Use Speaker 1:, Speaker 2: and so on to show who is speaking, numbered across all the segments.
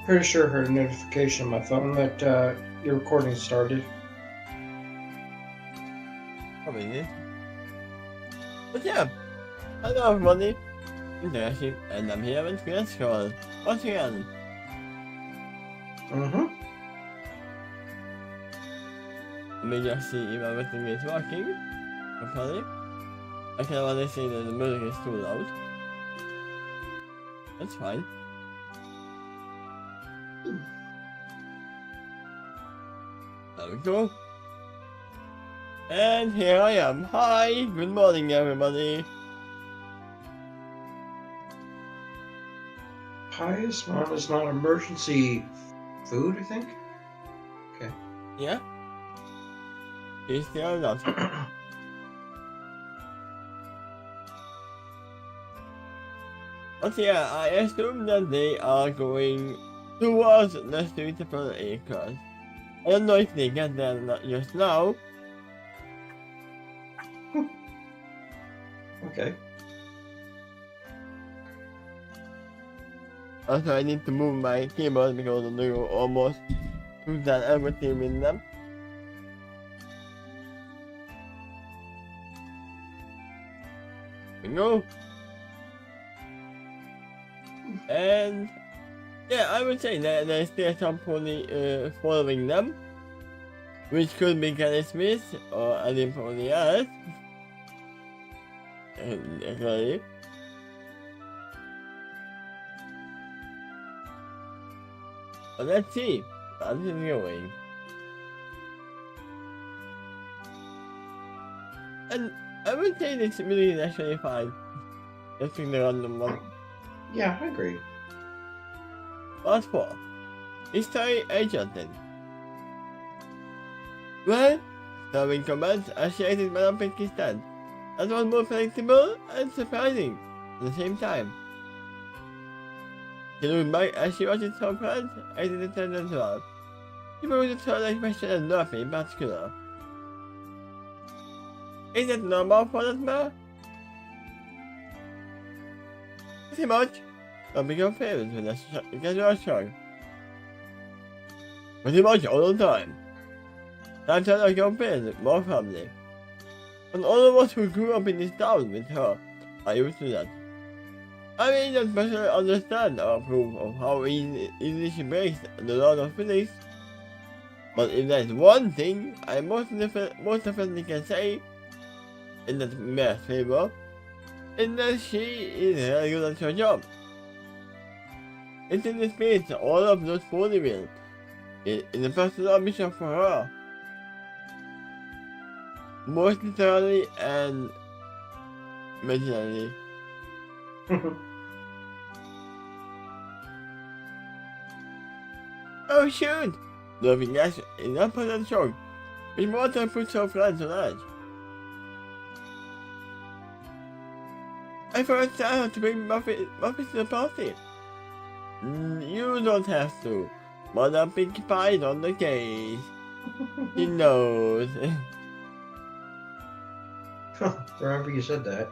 Speaker 1: Pretty sure I heard a notification on my phone that your recording started.
Speaker 2: Probably did. But yeah, hello everybody, Intermission, and I'm here with Quill once again. Let me just see if everything is working properly. I can already see that the music is too loud. That's fine. There we go. And here I am. Hi, good morning everybody.
Speaker 1: Pious one is not emergency food, I think. Okay.
Speaker 2: Yeah? Is there not? But yeah, I assume that they are going towards the suitable acres. I don't know if they get there just now.
Speaker 1: Okay.
Speaker 2: Also, I need to move my keyboard because I do almost put that everything in them. There we go. And yeah, I would say that there's still some pony following them, which could be Granny Smith or anybody else. Actually. But let's see how this is going. And I would say this really is actually fine. Just pick the random one.
Speaker 1: Yeah, I agree.
Speaker 2: Part 4. History Enchanted. Well, starring comments are shaded by Pakistan. That was more predictable and surprising at the same time. She looked back as she watched her friends as it attended as well. She probably saw the expression as nothing in particular. Is that normal for that matter? Pretty much. Don't be confused with a casual show. Pretty much all the time. Sometimes I compare with more family. And all of us who grew up in this town with her are used to that. I may not personally understand or approve of how easily she breaks the law of physics, but if there's one thing I most definitely can say in that mare's favor, is that she is very good at her job. It's in the spirit that all of those fully will, in the personal ambition for her. Most literally and medicinally. Oh shoot! Loving gas is not part of the show. It's more than put your friends on edge. I forgot to have to bring Muffet to the party. You don't have to. Madame Pinkie Pie is on the case. He knows.
Speaker 1: Remember you said that.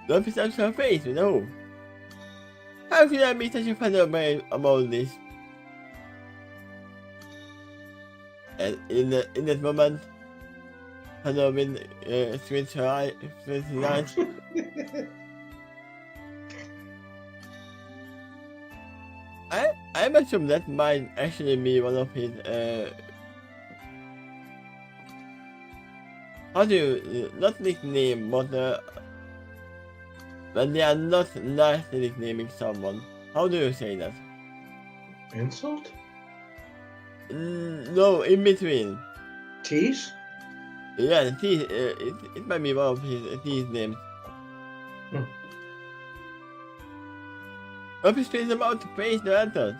Speaker 2: Don't touch her face, you know. How could I be such a fan about this? And in that moment, Halloween switched her eyes. I'm assuming that might actually be one of his how do you not nickname, but when they are not nicely nicknaming someone, how do you say that?
Speaker 1: Insult?
Speaker 2: No, in between.
Speaker 1: Tease?
Speaker 2: Yeah, it might be one of his names. Respite is about to face the entrance.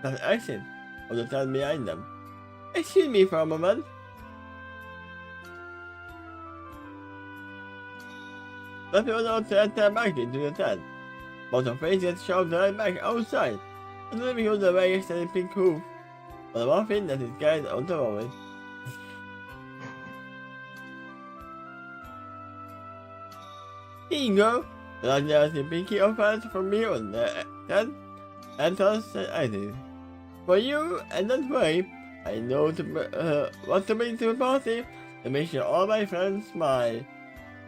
Speaker 2: That exit of the tent behind them. Excuse me for a moment. Let me not to enter back into the tent. But her face gets shoved right back outside. And then becomes a very extended pink hoof. But the one thing that is carried on top of it. Here you go. And there's the pinky offense from me on the tent. And toss exit. For you, and don't worry. I know what to bring to the party. To make sure all my friends smile.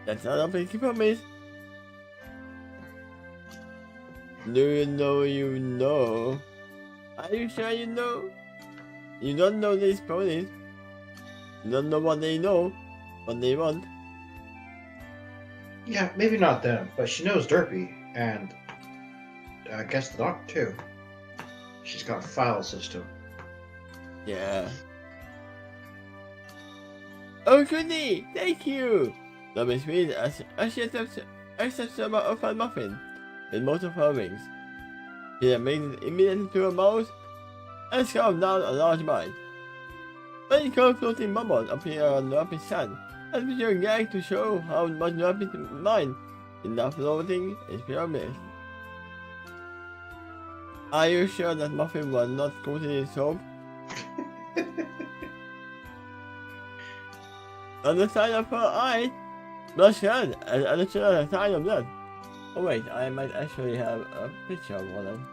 Speaker 2: That's not a pinky promise. Do you know you know? Are you sure you know? You don't know these ponies. You don't know what they know, what they want.
Speaker 1: Yeah, maybe not them, but she knows Derpy, and I guess the doc too. She's got a file system.
Speaker 2: Yeah. Oh goody, thank you! Don't be sweet as she accepts a open muffin with most of her wings. She then brings it immediately to her mouth and scarfs down a large bite. Many cold floating bubbles appear on Rapid's sand, as with your gag to show how much Rapid's mind in that floating is pure bliss. Are you sure that muffin was not coated in soap? On the side of her eye, blush red and additional sign of blood. Oh wait, I might actually have a picture of one of them.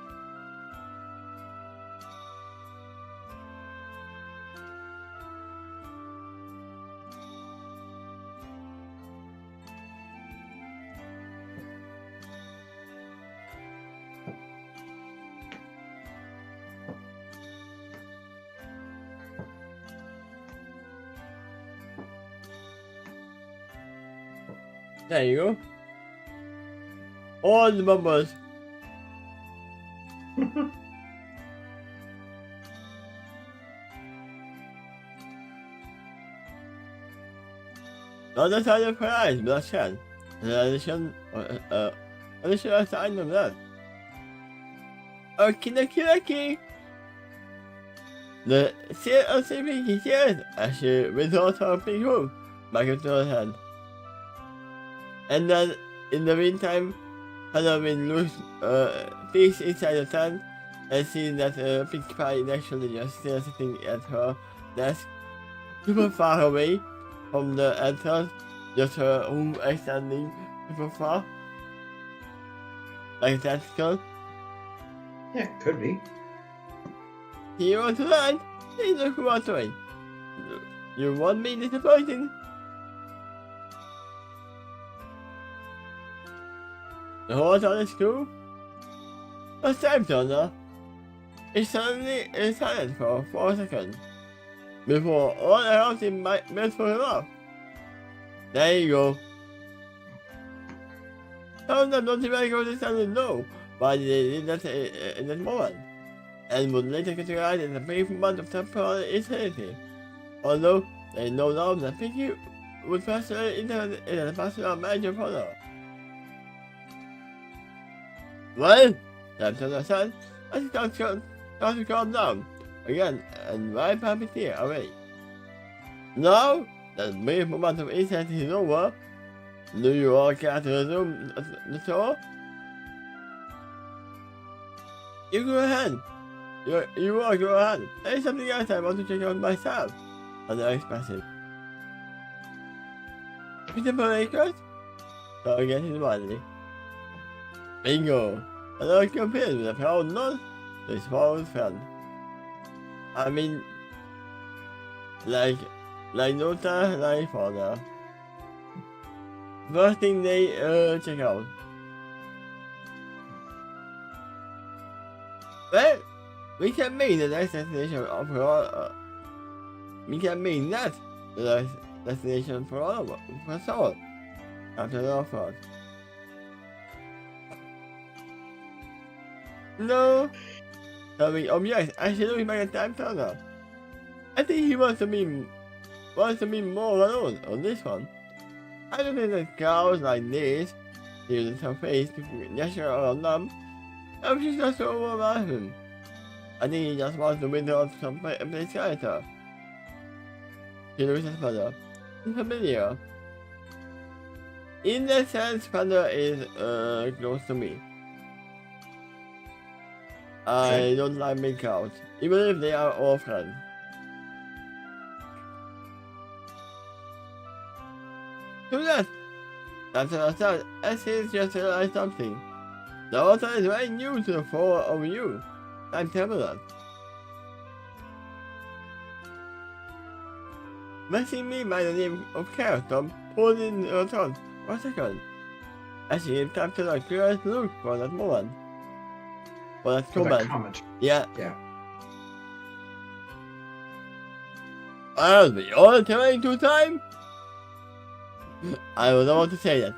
Speaker 2: There you go. All the bubbles. On the side of her eyes, blush red. Additional sign of that. Okie dokie dokie. The seal of Pinky cheers as she withdraws her pink hoof back into her hand. And then, in the meantime, Halloween looks peeks inside the tent and sees that Pinkie Pie is actually just still sitting at her desk, super far away from the entrance, just her hoof extending super far, like a tentacle.
Speaker 1: Yeah, could be.
Speaker 2: You want to run? Please look what way. You won't be disappointed. The whole town is cool. What's time, Thunder? It suddenly is silent for 4 seconds before all around him melts for him off. There you go. Some of them don't even go to stand and know why they did that in that moment, and would later categorize it as a brief moment of temporary insanity. Although they know now that Pinkie would pass into a personal manager for her. Well, time to understand, I think I'll start to calm down again and wipe happy tear away. Now that brief moment of insanity is over, do you all care to resume the tour? You go ahead. You all go ahead. There is something else I want to check out myself. And they're expressive. Beautiful acres? So I guess it's widely. Bingo! Another compared with a proud nod to his forward friend. I mean, like no time like father. First thing they check out. Well, we can make the next destination of all. We can make that the next destination for all of us, for all. After all thought. No. Having objects actually looks like a time turner. I think he wants to be more alone on this one. I don't think that cows like this He uses her face to gesture around them. And she's just so overwhelmed him. I think he just wants to withdraw some place character. She looks at Mother. Familiar. In that sense, Mother is close to me. I don't like big crowds, even if they are all friends. Do that! That's what I thought. I see just realized something. The author is very new to the four of you. I'm terrible at. Messing me by the name of character pulled in her thoughts for a second. As she captured a curious look for that moment. For that comment. Yeah. I'll be all trying to time. I don't know what to say that.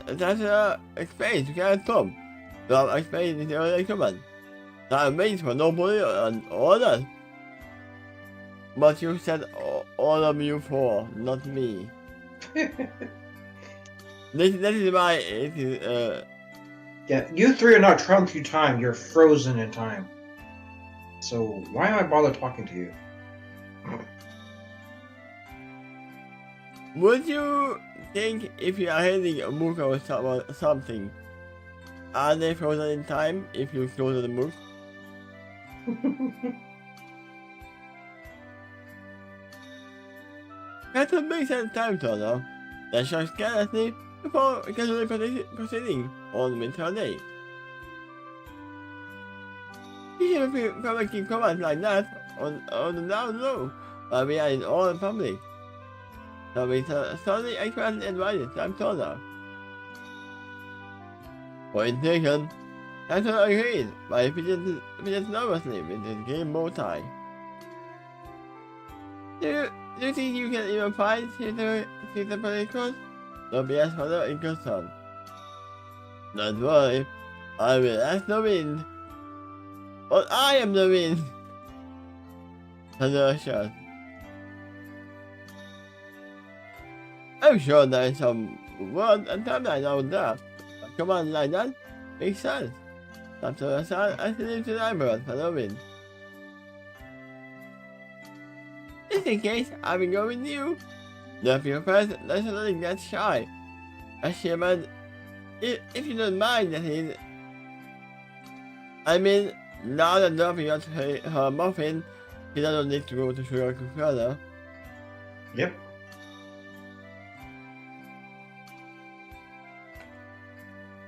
Speaker 2: That's explains you can't come. Without explaining the other command. I'm waiting for nobody and all that. But you said all of you four, not me. This is why it is,
Speaker 1: Yeah, you three are not traveling through time, you're frozen in time. So why am I bother talking to you?
Speaker 2: Would you think if you are heading a book or something, are they frozen in time if you go to the book? That's a big sense time turner. That shows carelessly before casually proceeding on winter day. You shouldn't be making comments like that on the down low, while we are in all public. So we suddenly expressed advice time turner. Point taken. Tantor agreed, but he fidgets nervously with his green bow tie. Do you think you can even find the politicals? Don't be as further in concern. Don't worry, I will ask the wind. But I am the wind! Thunder assured. I'm sure there is some word and timeline out there. A command like that makes sense. After a sound, I leave to the eyebrows for the wind. Just in case, I will go with you. Don't be afraid, let's not get shy. I shivered. If you don't mind that he's... I mean, now that Dorothy got her muffin, she doesn't need to go to Sugar further.
Speaker 1: Yep.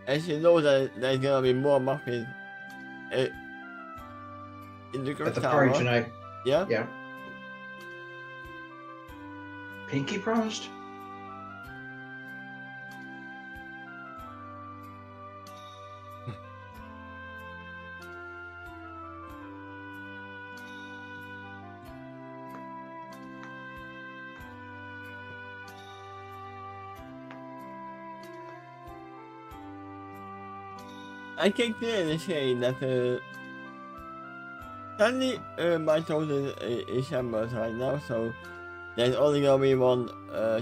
Speaker 2: And she knows that there's gonna be more muffins in the
Speaker 1: At the party tonight.
Speaker 2: Yeah?
Speaker 1: Yeah. Pinky promised?
Speaker 2: I can clear the shade that sadly my total is shambles right now, so there's only gonna be one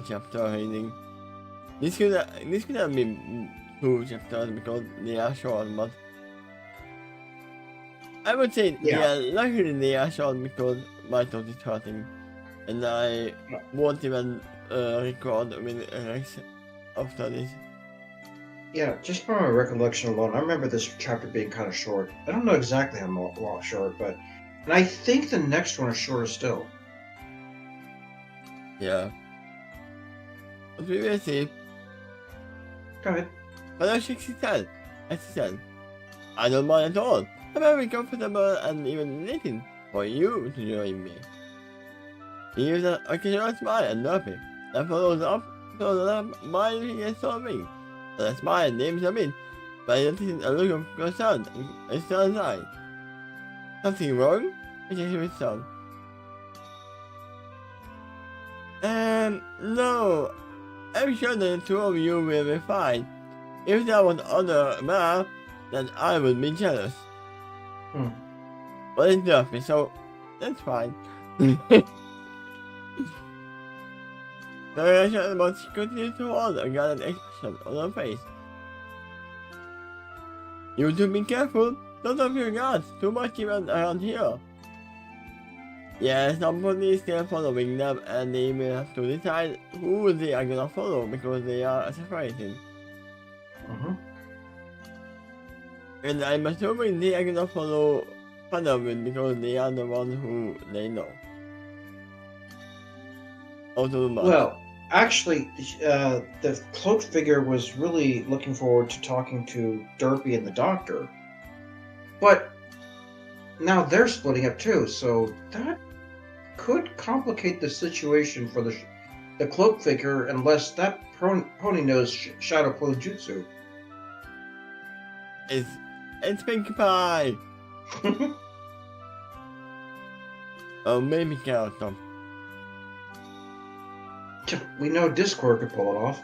Speaker 2: chapter reading. This could have been 2 chapters because they are short, but I would say luckily they are short because my throat is hurting and I won't even record with Rex after this.
Speaker 1: Yeah, just from my recollection alone, I remember this chapter being kind of short. I don't know exactly how short, but... And I think the next one is shorter still.
Speaker 2: Yeah. But we will see.
Speaker 1: Go ahead.
Speaker 2: But I'm 67. I don't mind at all. I'm very comfortable and even waiting for you to join me. He gives an occasional smile and happy. That follows up, my looking at me. The smile names him in, but I noticed a look of concern in Stan's eye. Something wrong? I checked his son. No. I'm sure that the 2 of you will be fine. If there was other man, then I would be jealous. But it's nothing, so that's fine. The reaction about continues to hold a guarded expression on her face. You should be careful. Don't open your guards too much even around here. Yeah, somebody is still following them and they may have to decide who they are gonna follow because they are separated. And I'm assuming they are gonna follow Padawan because they are the ones who they know.
Speaker 1: Well, actually, the cloaked figure was really looking forward to talking to Derpy and the doctor. But now they're splitting up too, so that could complicate the situation for the cloak figure unless that pony knows Shadow Clone Jutsu.
Speaker 2: It's Pinkie Pie! Oh, maybe character.
Speaker 1: We know Discord could pull it off.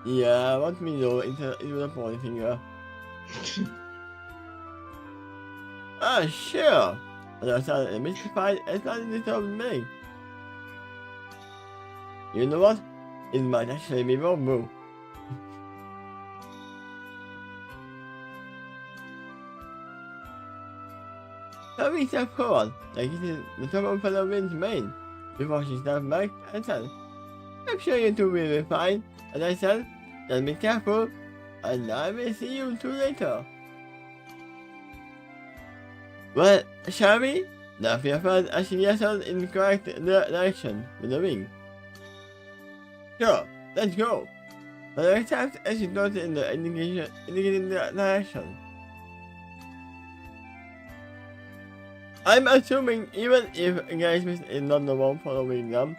Speaker 2: Yeah, what we know is a pony finger. Ah, sure! And I started mystified and started to tell me. You know what? It might actually be wrong. Harry stepped forward, like it is the top of Halloween's mane, before she stepped back and said, I'm sure you two will be fine, and I said, just be careful, and I will see you two later. Well, shall we? Laughed your friend as she gestured in the correct direction with the ring. Sure, let's go. But I tapped as she noted in the indicating the direction. I'm assuming even if engagement is not the one following them,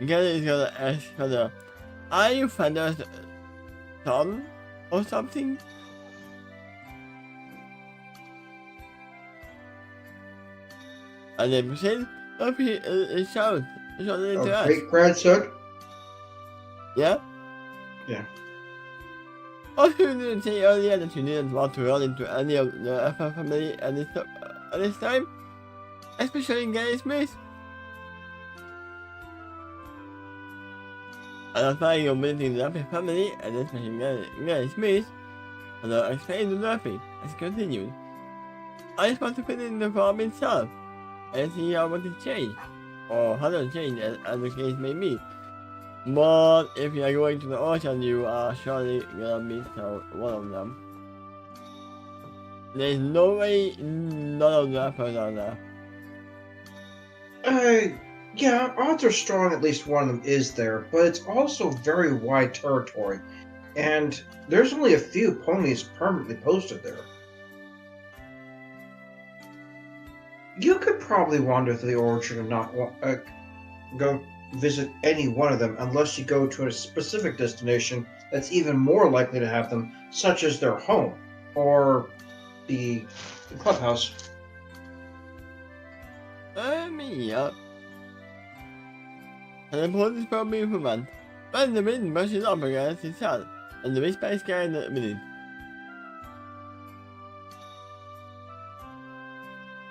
Speaker 2: Gary is gonna ask her, are you Fender's son or something? And then proceed, Luffy is shouted into us.
Speaker 1: Great grandson?
Speaker 2: Yeah?
Speaker 1: Yeah.
Speaker 2: Oh, you didn't say earlier that you didn't want to run into any of the FF family at this time? Especially in Gary Smith. I'm not planning on visiting the Luffy family, and especially Gary Smith. And I explained to Luffy as he continued. I just want to fit in the farm itself, and see how much it changed, or how it changed as the case may be. But if you are going to the ocean, you are surely gonna meet one of them. There's no way none of the efforts are there.
Speaker 1: Yeah, odds are strong at least one of them is there, but it's also very wide territory, and there's only a few ponies permanently posted there. You could probably wander through the orchard and not go visit any one of them unless you go to a specific destination that's even more likely to have them, such as their home or the clubhouse.
Speaker 2: Yeah. And the police is probably improvement. But the wind brushes up against his head, and the Respite is carrying the minute.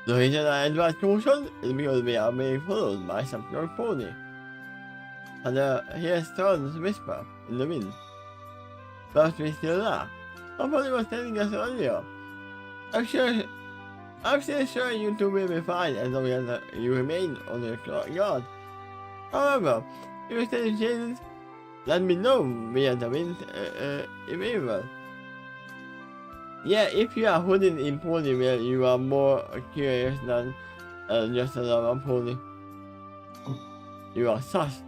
Speaker 2: The reason I advise caution is because we are being followed by some young pony. And here's Thorn's whisper in the wind. But we still are. Somebody was telling us earlier. I'm still sure you two will be fine as long as you remain on your guard. However, if you still changes, let me know via the wind if ever. Yeah, if you are holding in Ponyville, you are more curious than just another pony. You are sus.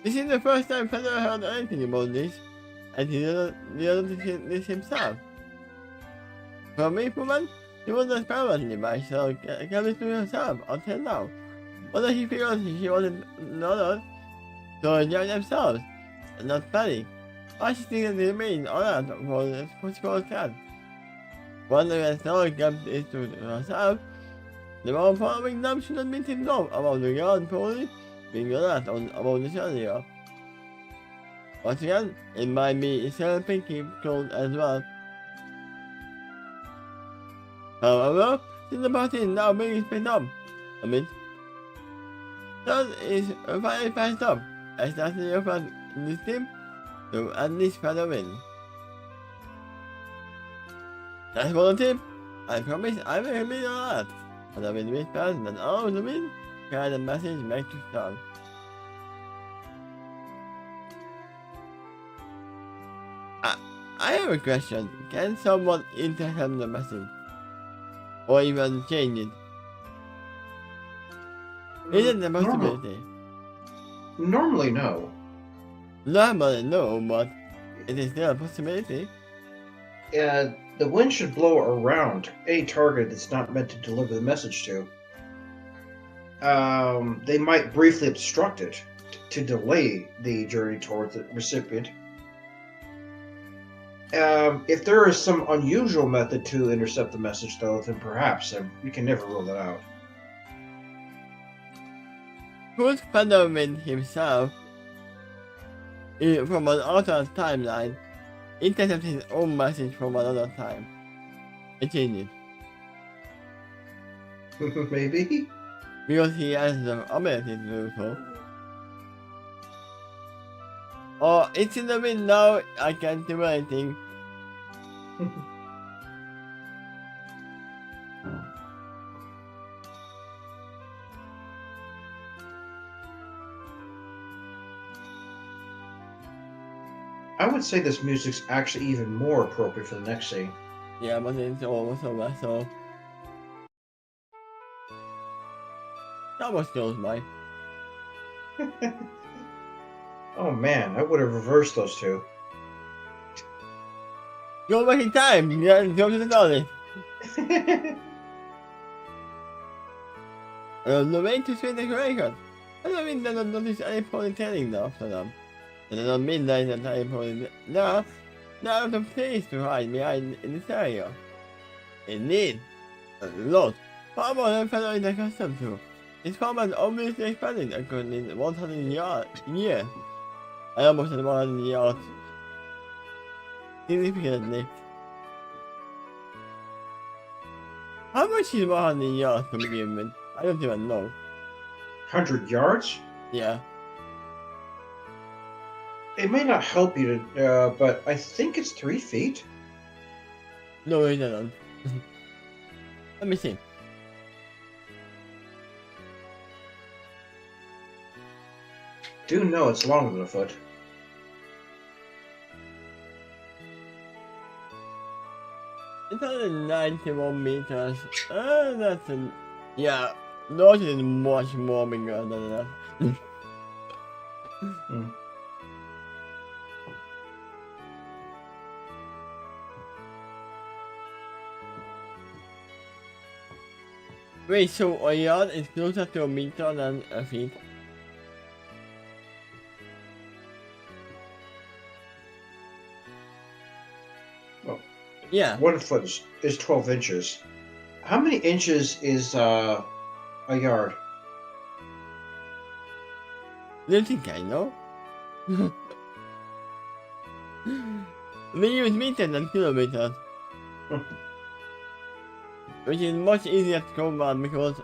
Speaker 2: This is the first time Feather heard anything about this, and he didn't see this himself. For me, woman, he was not permanently by, so kept it to himself until now. Whether he figured she wanted another, so enjoy themselves, and not panic. I should think that they remain alert for the possible cat. Wondering as Nora kept it to herself, the one following them shouldn't be tipped off about the guard pony being alert about this earlier. Once again, it might be still Pinkie clone as well. However, the party is now being split up. I mean, that is finally passed up. I started off on this team, so at least follow in. That's for the tip. I promise I will be a lot. But I will whisper that all the wind carry the message back to Star. I have a question. Can someone intercept the message? Or even change it? Is it a possibility?
Speaker 1: Normally, no.
Speaker 2: Normally, no, but it is still a possibility.
Speaker 1: The wind should blow around a target it's not meant to deliver the message to. They might briefly obstruct it to delay the journey towards the recipient. If there is some unusual method to intercept the message, though, then perhaps we can never rule that out.
Speaker 2: Could Thunderwind himself, from an alternate timeline, intercept his own message from another time and change
Speaker 1: it? Maybe?
Speaker 2: Because he has the ability to do so. Oh, it's in the wind now, I can't do anything.
Speaker 1: I would say this music's actually even more appropriate for the next scene.
Speaker 2: Yeah, but it's almost over, so... That was close, Mike.
Speaker 1: Oh man, I would have reversed those two.
Speaker 2: Go back in time! Yeah, go to the TARDIS! The way to swing decoration! I don't mean that I don't notice any ponytailing after them. And at midnight that I pony... Now out of place to hide behind in this area. Indeed! A lot. Far more than fellow is accustomed to. This farm has obviously expanded according to 100 years. I almost had 100 yards. Significantly. How much is 100 yards to begin with? I don't even know.
Speaker 1: 100 yards?
Speaker 2: Yeah.
Speaker 1: It may not help you to, but I think it's 3 feet.
Speaker 2: No, it doesn't. Let me see.
Speaker 1: Do know it's longer than a foot.
Speaker 2: It's 191 meters. That's a... Yeah, that is much more bigger than that. Wait, so a yard is closer to a meter than a feet?
Speaker 1: Well,
Speaker 2: yeah.
Speaker 1: 1 foot is 12 inches. How many inches is a yard?
Speaker 2: Do you think I know? We use meters and kilometers. Which is much easier to combine because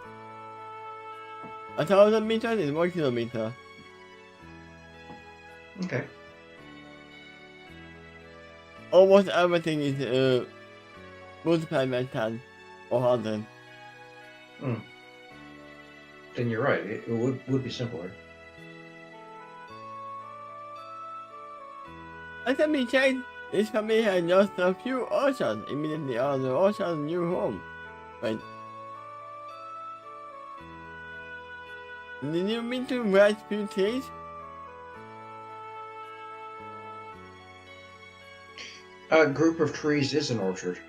Speaker 2: 1,000 meters is 1 kilometer.
Speaker 1: Okay.
Speaker 2: Almost everything is multiplied by 10 or 100.
Speaker 1: Then you're right. It would be simpler.
Speaker 2: As can be checked, this family had just a few orchards immediately on the orchard's new home. Wait. Did you mean to write few trees?
Speaker 1: A group of trees is an orchard.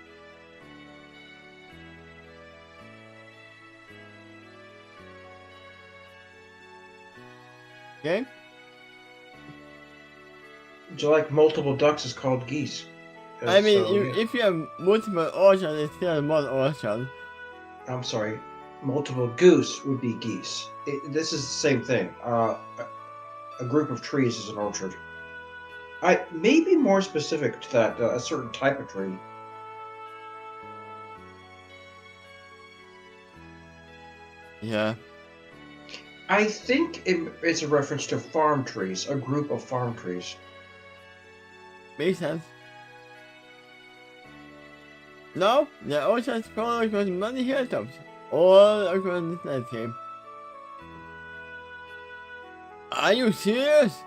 Speaker 2: Okay.
Speaker 1: Would you like multiple ducks is called geese?
Speaker 2: I mean, if you have multiple orchards, it's still one orchard.
Speaker 1: I'm sorry, multiple goose would be geese. This is the same thing. A group of trees is an orchard. I may be more specific to that, a certain type of tree.
Speaker 2: Yeah.
Speaker 1: I think it's a reference to farm trees, a group of farm trees.
Speaker 2: Makes sense. No, the ocean scroll across many hilltops, all across this landscape. Are you serious?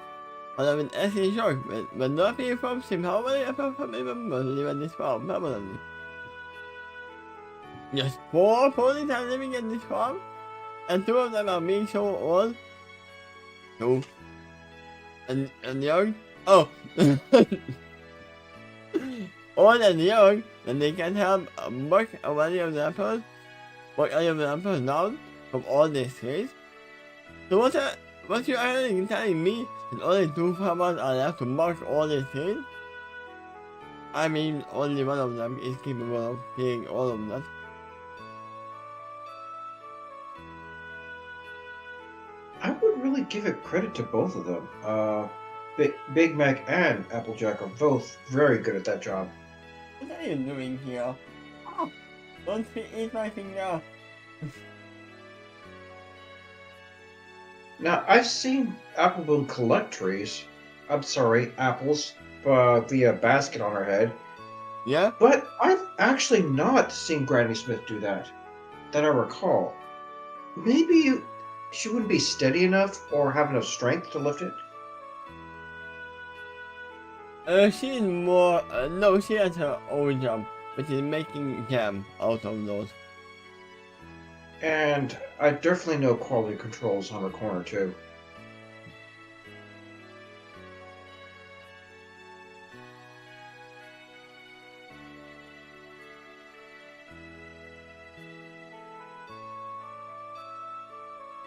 Speaker 2: Well, I'm an essay shock, but not being from him, how many ever from even live in this farm permanently? Just 4 ponies are living in this farm, and 2 of them are being so old. 2. And young? Oh! Old and young, and they can help work any of the apples, down from all these trees. So what you are telling me that only 2 farmers are left to mark all these trees? I mean, only one of them is capable of clearing all of that.
Speaker 1: I would really give it credit to both of them. Big Mac and Applejack are both very good at that job.
Speaker 2: What are you doing here? Oh, don't eat my finger.
Speaker 1: Now, I've seen Appleboom collect trees. I'm sorry, apples, via a basket on her head.
Speaker 2: Yeah?
Speaker 1: But I've actually not seen Granny Smith do that I recall. Maybe she wouldn't be steady enough or have enough strength to lift it?
Speaker 2: She's more, no, she has her own job, which is making jam out of those.
Speaker 1: And I definitely know quality controls on the corner, too.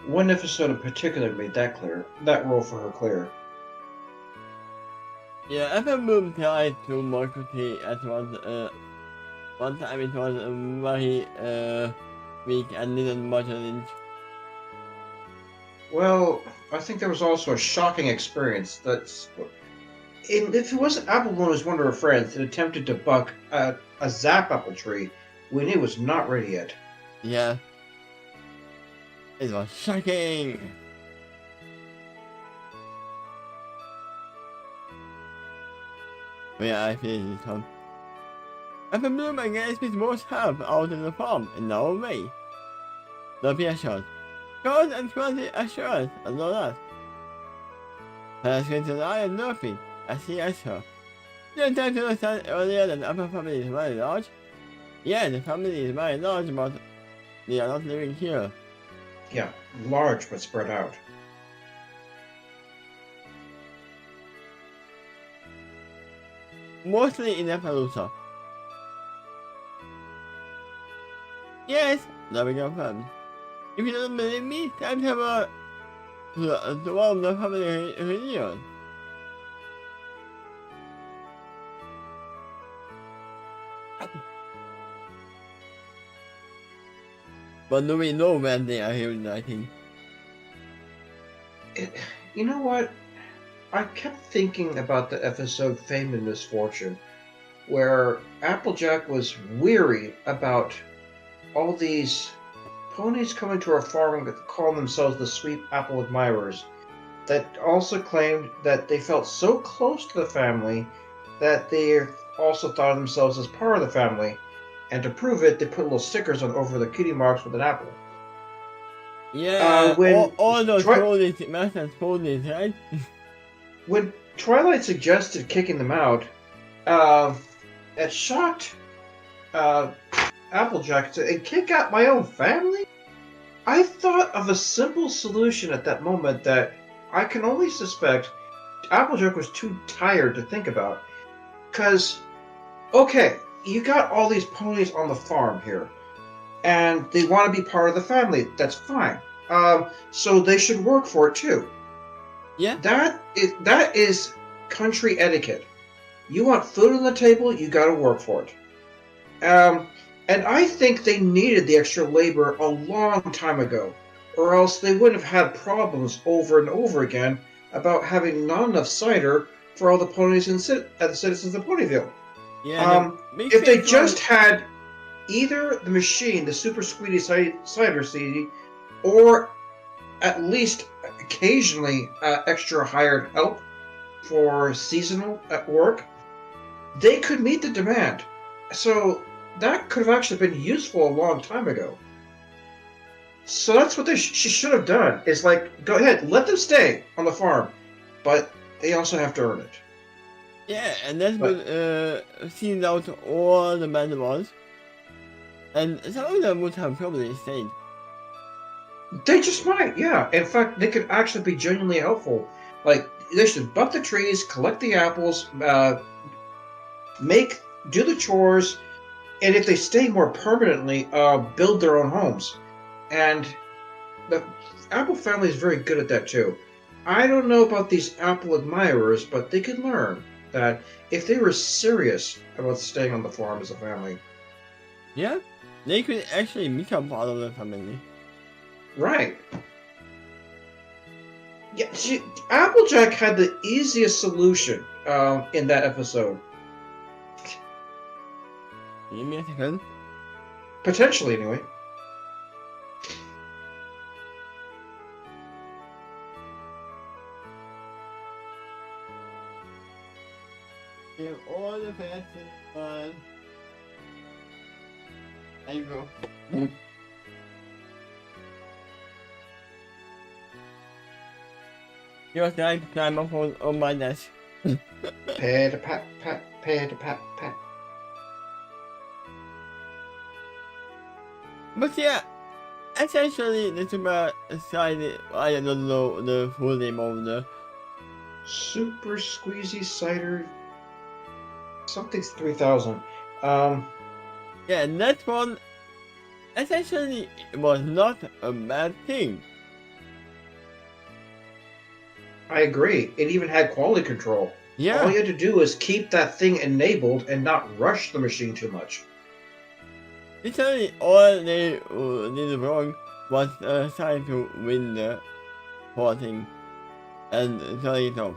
Speaker 1: One episode in particular made that clear, that role for her clear.
Speaker 2: Yeah, Appleboom tried to market at one time it was very weak and didn't much of it.
Speaker 1: Well, I think there was also a shocking experience if it wasn't Appleboom who was one of her friends that attempted to buck a zap apple tree when it was not ready yet.
Speaker 2: Yeah. It was shocking! But yeah, I feel this one. Appleboom against his most help out of the farm in no way. Don't be assured. God and quality assurance and all that. Her screens and I am nothing, as he asked her. Didn't I understand earlier that the upper family is very large? Yeah, the family is very large, but they are not living here.
Speaker 1: Yeah, large but spread out.
Speaker 2: Mostly in Appaloosa. Yes, loving your friend. If you don't believe me, time to have to one of the family reunion. But do we know when they are reuniting?
Speaker 1: You know what? I kept thinking about the episode Fame and Misfortune, where Applejack was weary about all these ponies coming to our farm that call themselves the Sweet Apple Admirers, that also claimed that they felt so close to the family that they also thought of themselves as part of the family, and to prove it, they put little stickers on over the cutie marks with an apple.
Speaker 2: Yeah, all those ponies, Master's ponies, right?
Speaker 1: When Twilight suggested kicking them out, it shocked Applejack to kick out my own family? I thought of a simple solution at that moment that I can only suspect Applejack was too tired to think about. Because, okay, you got all these ponies on the farm here, and they want to be part of the family. That's fine. So they should work for it too.
Speaker 2: Yeah.
Speaker 1: That is country etiquette. You want food on the table, you got to work for it. And I think they needed the extra labor a long time ago, or else they wouldn't have had problems over and over again about having not enough cider for all the ponies and the citizens of Ponyville.
Speaker 2: Yeah.
Speaker 1: If they just had either the machine, the Super Sweetie Cider CD, or at least occasionally extra hired help for seasonal at work, they could meet the demand. So that could have actually been useful a long time ago. So that's what she should have done, is like, go ahead, let them stay on the farm, but they also have to earn it.
Speaker 2: Yeah, and that would seen out all the manuals, and some of them would have probably stayed.
Speaker 1: They just might, yeah. In fact, they could actually be genuinely helpful. Like, they should buck the trees, collect the apples, do the chores, and if they stay more permanently, build their own homes. And the Apple family is very good at that too. I don't know about these Apple admirers, but they could learn that if they were serious about staying on the farm as a family.
Speaker 2: Yeah, they could actually become part of the family.
Speaker 1: Right. Yeah, Applejack had the easiest solution in that episode.
Speaker 2: Give me a second.
Speaker 1: Potentially, anyway.
Speaker 2: Give all the facts on. There you go. You're trying to climb up on my desk.
Speaker 1: Pat, pat, pat, pat, pat, pat.
Speaker 2: But yeah, essentially the super side, I don't know the full name of the
Speaker 1: Super Squeezy Cider something's 3000.
Speaker 2: Yeah, that one essentially was not a bad thing.
Speaker 1: I agree. It even had quality control.
Speaker 2: Yeah.
Speaker 1: All you had to do is keep that thing enabled and not rush the machine too much.
Speaker 2: Literally, all they did wrong was trying to win the whole thing and turn it off.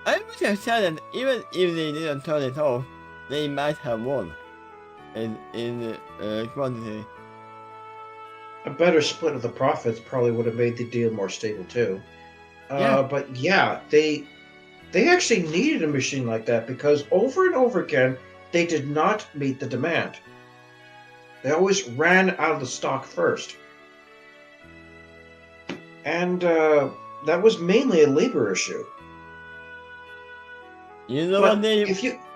Speaker 2: I would have said that even if they didn't turn it off, they might have won in quantity.
Speaker 1: A better split of the profits probably would have made the deal more stable too.
Speaker 2: Yeah.
Speaker 1: But yeah, they actually needed a machine like that because over and over again, they did not meet the demand. They always ran out of the stock first. And that was mainly a labor issue.
Speaker 2: You know
Speaker 1: But
Speaker 2: what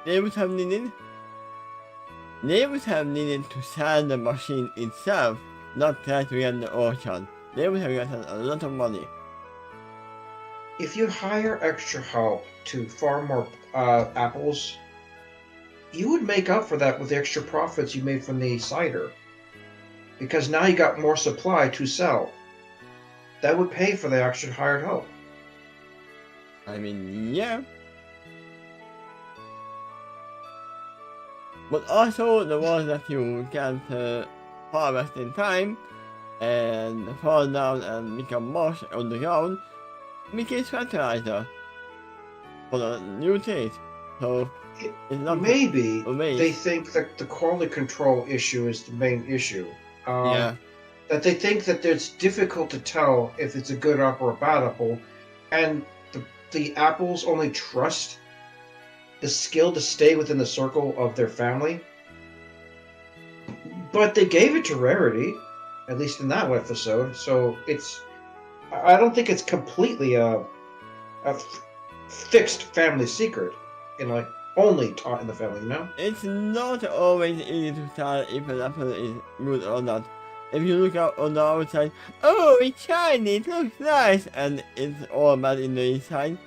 Speaker 2: they would have needed? They would have needed to sell the machine itself, not try to get the orchard. They would have gotten a lot of money.
Speaker 1: If you hire extra help to farm more apples, you would make up for that with the extra profits you made from the cider. Because now you got more supply to sell. That would pay for the extra hired help.
Speaker 2: I mean, yeah. But also the ones that you can't harvest in time and fall down and become mush on the ground becomes fertilizer for the new trees. So it's not
Speaker 1: maybe they think that the quality control issue is the main issue.
Speaker 2: Yeah.
Speaker 1: That they think that it's difficult to tell if it's a good apple or a bad apple, and the apples only trust the skill to stay within the circle of their family. But they gave it to Rarity, at least in that episode, so I don't think it's completely a fixed family secret, only taught in the family, you know?
Speaker 2: It's not always easy to tell if an apple is good or not. If you look out on the outside, oh, it's shiny, it looks nice, and it's all bad in the inside.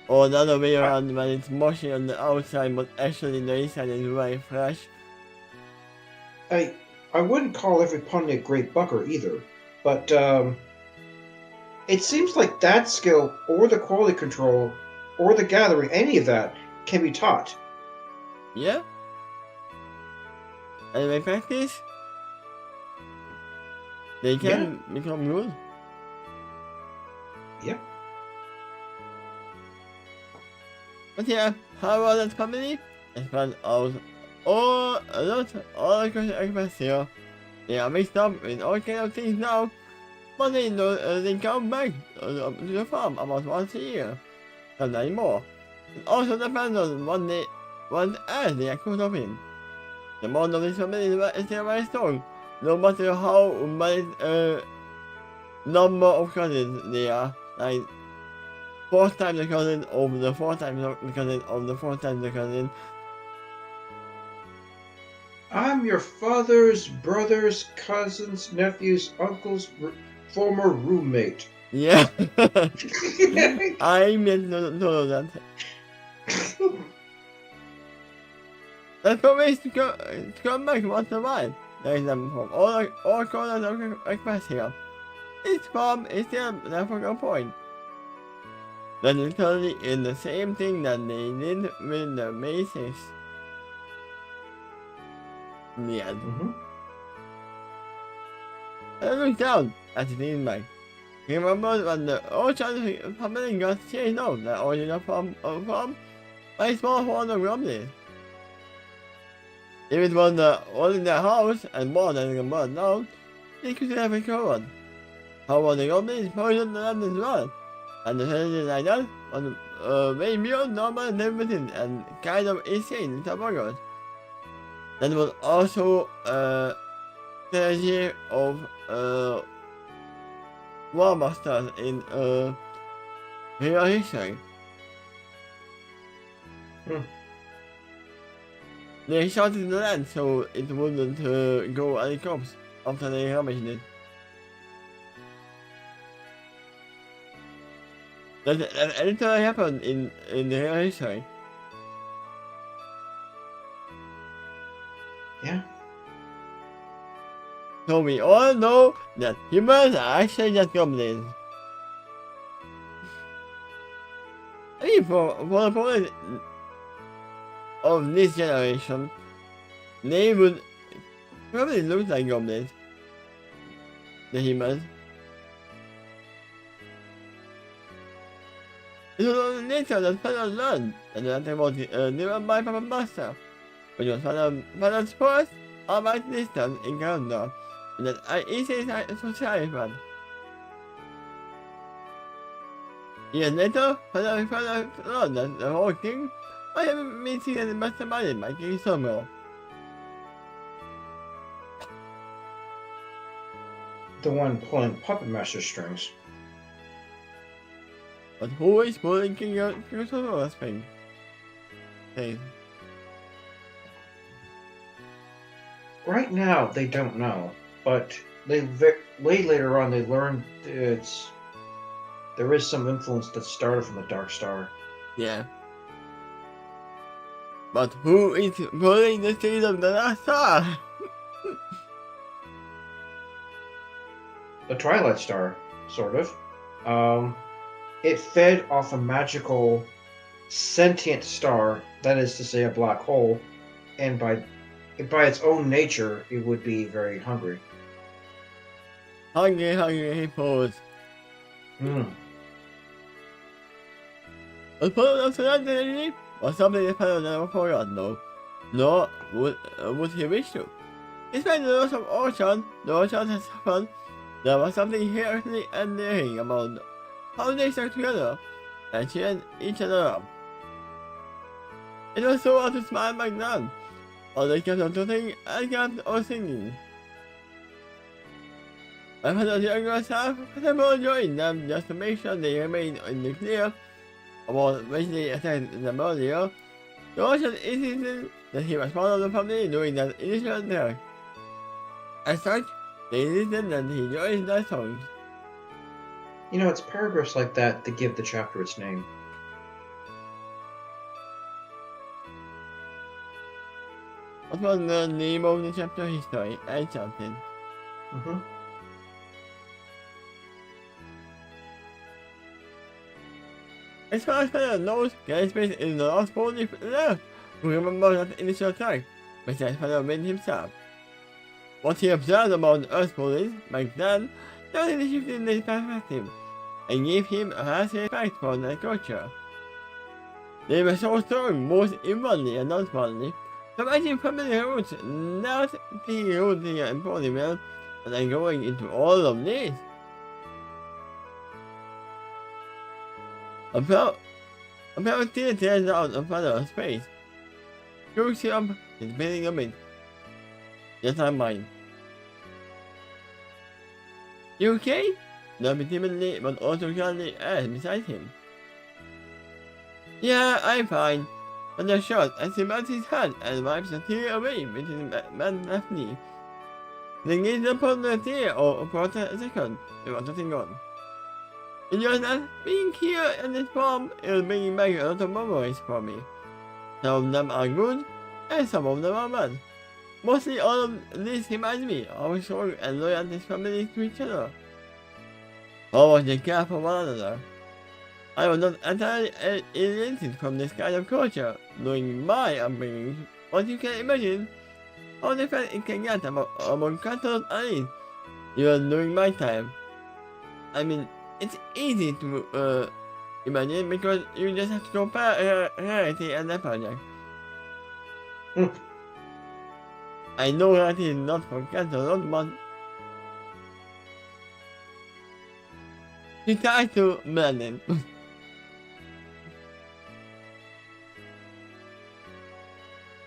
Speaker 2: Or the other way around, when it's mushy on the outside, but actually the inside is very fresh.
Speaker 1: I wouldn't call every pony a great bucker either, but it seems like that skill, or the quality control, or the gathering, any of that, can be taught.
Speaker 2: Yeah. And by practice, they can become good.
Speaker 1: Yeah.
Speaker 2: But yeah, how about that family? I found out all across the here. They are mixed up in all kinds of things now, but they come back to the farm about once a year, sometimes more. It also depends on what else they are caught up in. The amount of this family is still very strong, no matter how many number of cousins they are, like 4 times the cousin over the 4 times the cousin over the 4 times the cousin.
Speaker 1: I'm your father's brother's cousin's nephew's uncle's former roommate.
Speaker 2: Yeah. I meant to know that. That's for ways to come back once in a while. There is them from all corners of request here. Each farm is still there for a point. They're literally in the same thing that they did with the Macy's. Yeah. I looked down at the thing back. He remembered when the Enchanted family got chased out the original farm by a small horde of goblins. If it was the one in their house and more than a bird down, they could have recovered. However, the goblins poisoned the land as well, and the challenges like that was way beyond normal limited and kind of insane little buggers. That was also Takeshy of War Masters in real history. They shot in the land so it wouldn't go any corpse after they damaged it. That literally happened in real history.
Speaker 1: Yeah.
Speaker 2: So we all know that humans are actually just goblins. I mean, for the point of this generation, they would probably look like goblins. The humans. It was only nature that fellows learned, and that was driven by Papa Master, which was Father's first almighty distance encounter, and that I easily socialized. Years later, Father learned that the whole thing might have been seen as masterminded by King Samuel.
Speaker 1: The one pulling Puppet Master strings.
Speaker 2: But who is pulling King Samuel's strings? Hey.
Speaker 1: Right now, they don't know, but way later on they learned there is some influence that started from the Dark Star.
Speaker 2: Yeah. But who is pulling the strings of the Dark Star?
Speaker 1: The Twilight Star, sort of. It fed off a magical, sentient star, that is to say a black hole, and by its own nature, it would be very hungry.
Speaker 2: Hungry, pause. But part of that identity was something that Father never forgot, though. Nor would he wish to. Despite the loss of Orchard, the Orchard has suffered, there was something heroically endearing about how they stuck together and cheered each other up. It was so hard to smile back then, or they kept on talking and kept on singing. My father's younger self had more joined them just to make sure they remained in the clear about when they attacked them earlier. The Orchard insisted that he was part of the family during that initial attack. As such, they insisted that he joined their songs.
Speaker 1: You know, it's paragraphs like that that give the chapter its name.
Speaker 2: What was the name of the chapter history? Enchanted. As far as Father knows, Respite is the last body left who remembers that initial attack, besides Father Wind himself. What he observed about the Earth police back then totally shifted his perspective and gave him a healthy respect for their culture. They were so strong both inwardly and outwardly So I think family roots, not taking roots in your embodiment, and then going into all of this. About still tears out of other space. Crucium is building a bit. Yes, I'm mine. You okay? Not timidly, but also calmly asked beside him. Yeah, I'm fine. On the shot, I see about his hand and wipes a tear away with his man's left knee. Then gazed upon the tear for a second, there was nothing on. And just as being here in this form is bringing back a lot of memories for me. Some of them are good, and some of them are bad. Mostly all of this reminds me of how strong and loyal this family is to each other. Always they care for one another. I was not entirely alienated from this kind of culture, knowing my upbringing, but you can imagine how different it can get among cultures and even during my time. I mean, it's easy to imagine because you just have to compare reality and that project. I know that is not for culture, but he tried to blend in.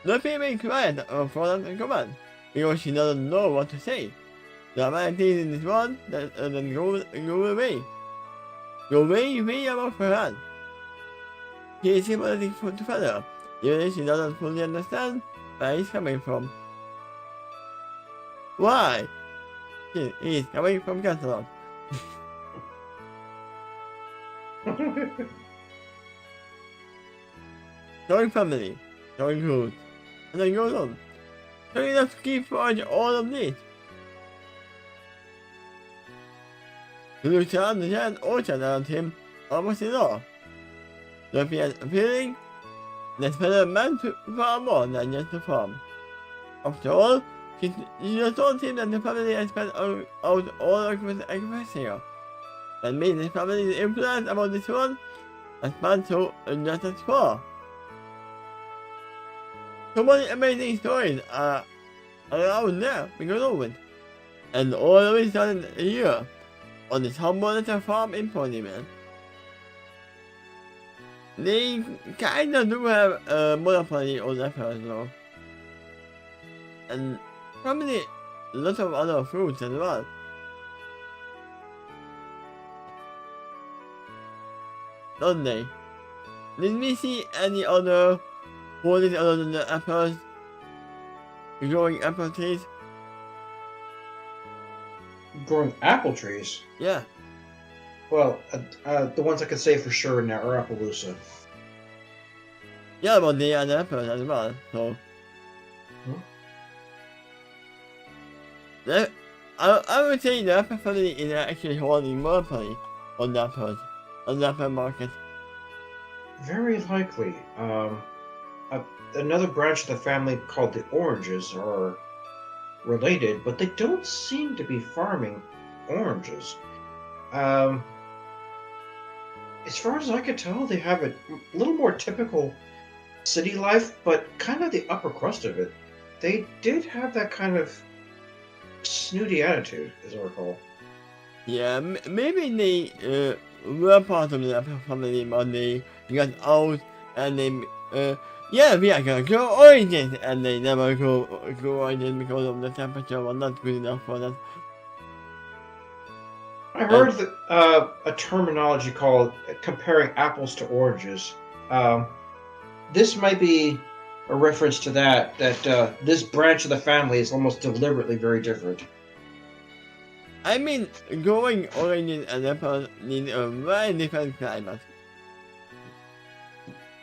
Speaker 2: Luffy made quiet for that command, because she doesn't know what to say. There are many things in this world that go away. Go way above her hand. He is sympathetic to Feather, even if she doesn't fully understand where he's coming from. Why? He is coming from Catalan. Showing family, showing roots, and then goes on. Showing enough to keep forward all of this. He looks around the giant orchard around him, almost in awe. Luffy has a feeling that Feather meant far more than just a farm. After all, she just told him that the family had spent out all of his here. That means his family's influence about this world has spanned so just as far. So many amazing stories are around there because of it. And all of it started here, on this humble little farm in Ponyman. They kinda do have a monopoly on apples though. And probably a lot of other fruits as well. Don't they? Did we see any other holdings other than the apples? Growing apple trees?
Speaker 1: Growing apple trees?
Speaker 2: Yeah.
Speaker 1: Well, the ones I could say for sure now are Appaloosa.
Speaker 2: Yeah, but they are the apples as well, so. I would say the apple family is actually holding monopoly on the apples, on the apple market.
Speaker 1: Very likely. Another branch of the family called the Oranges are related, but they don't seem to be farming oranges. As far as I could tell, they have a little more typical city life, but kind of the upper crust of it. They did have that kind of snooty attitude, as I recall.
Speaker 2: Yeah, maybe they were part of the apple family, but they got out and they yeah, we are gonna grow oranges, and they never grow oranges because of the temperature was not good enough for that.
Speaker 1: I heard that a terminology called comparing apples to oranges. This might be a reference to that this branch of the family is almost deliberately very different.
Speaker 2: I mean, growing oranges and apples need a very different climate.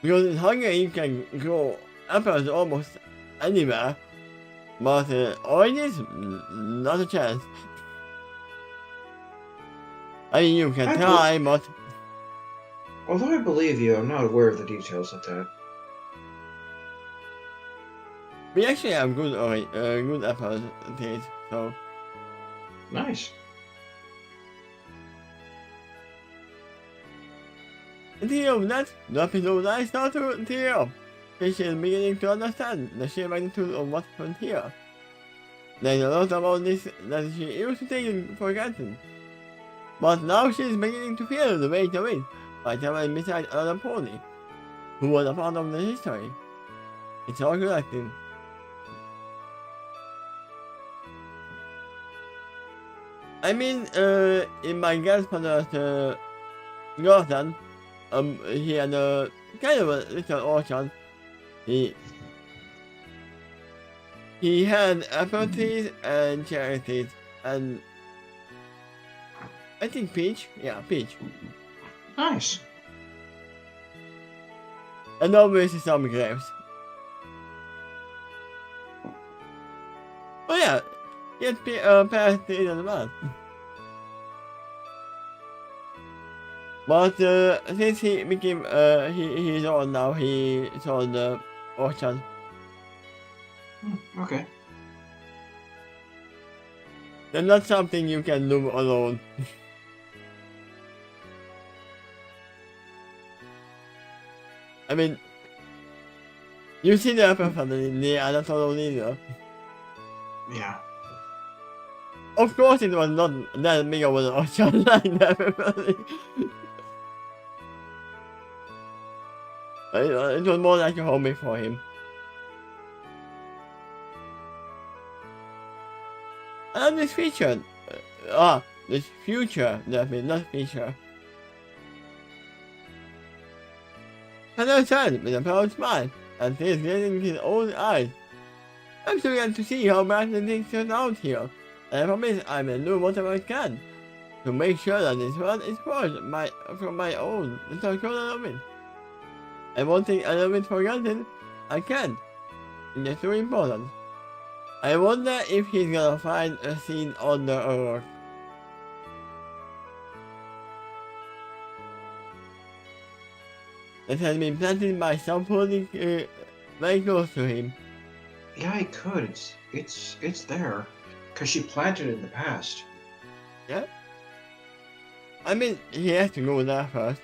Speaker 2: Because in Hungary you can grow apples almost anywhere, but oranges, not a chance. I mean, you can try, but...
Speaker 1: Although I believe you, I'm not aware of the details of that.
Speaker 2: We actually have good apple trees, so...
Speaker 1: Nice.
Speaker 2: And the of that, the episode I start to tear up. she is beginning to understand the sheer magnitude of what happened here. There's a lot about this that she used to take for granted. But now she is beginning to feel the weight of it by traveling beside another pony, who was a part of the history. It's all collective. I mean, in my grandfather's garden, he had a kind of a little orchard. He had apple trees and cherry trees and I think peach. Yeah, peach.
Speaker 1: Nice.
Speaker 2: And obviously some grapes. Oh yeah, he had pear trees as well. But since he became he's old now, he sold the orchard.
Speaker 1: Okay.
Speaker 2: That's not something you can do alone. I mean, you see the upper family, they are not alone either.
Speaker 1: Yeah.
Speaker 2: Of course it was not that big of an orchard like the upper family. It was more like a hobby for him. And this feature, this future, definitely, not feature. Hello, son, with a proud smile, and tears glittering in his own eyes. I'm so glad to see how bright the things turn out here, and I promise I will do whatever I can to make sure that this world is forged from my own little corner of it. And one thing I love it forgotten, I can't. It's just too important. I wonder if he's gonna find a seed under a rock. That has been planted by somebody very close to him.
Speaker 1: Yeah, I could. It's there, cause she planted it in the past.
Speaker 2: Yeah. I mean, he has to go there first.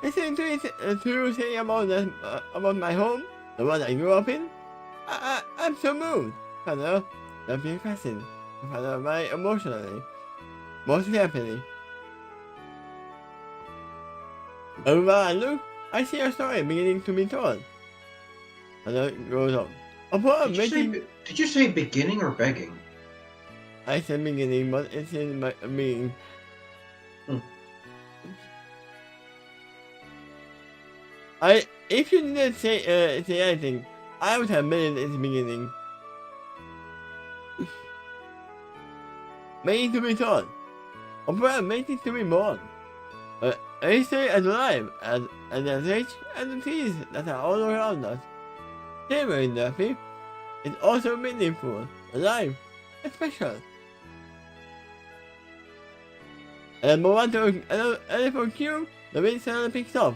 Speaker 2: Listening to it to say about my home, the one I grew up in, I'm so moved. Father, don't be fascinated. Father, very emotionally, most happily. Over I look, I see a story beginning to be told. Father goes on. Upon making...
Speaker 1: Did you say beginning or begging?
Speaker 2: I said beginning, but it's in my being. If you didn't say anything, I would have made it at the beginning. Made to be told, or perhaps made it to be born. A history as alive as the rich and the trees that are all around us. Savoring therapy is also meaningful, alive, and special. And the moment of elephant cue, the wind suddenly picks up.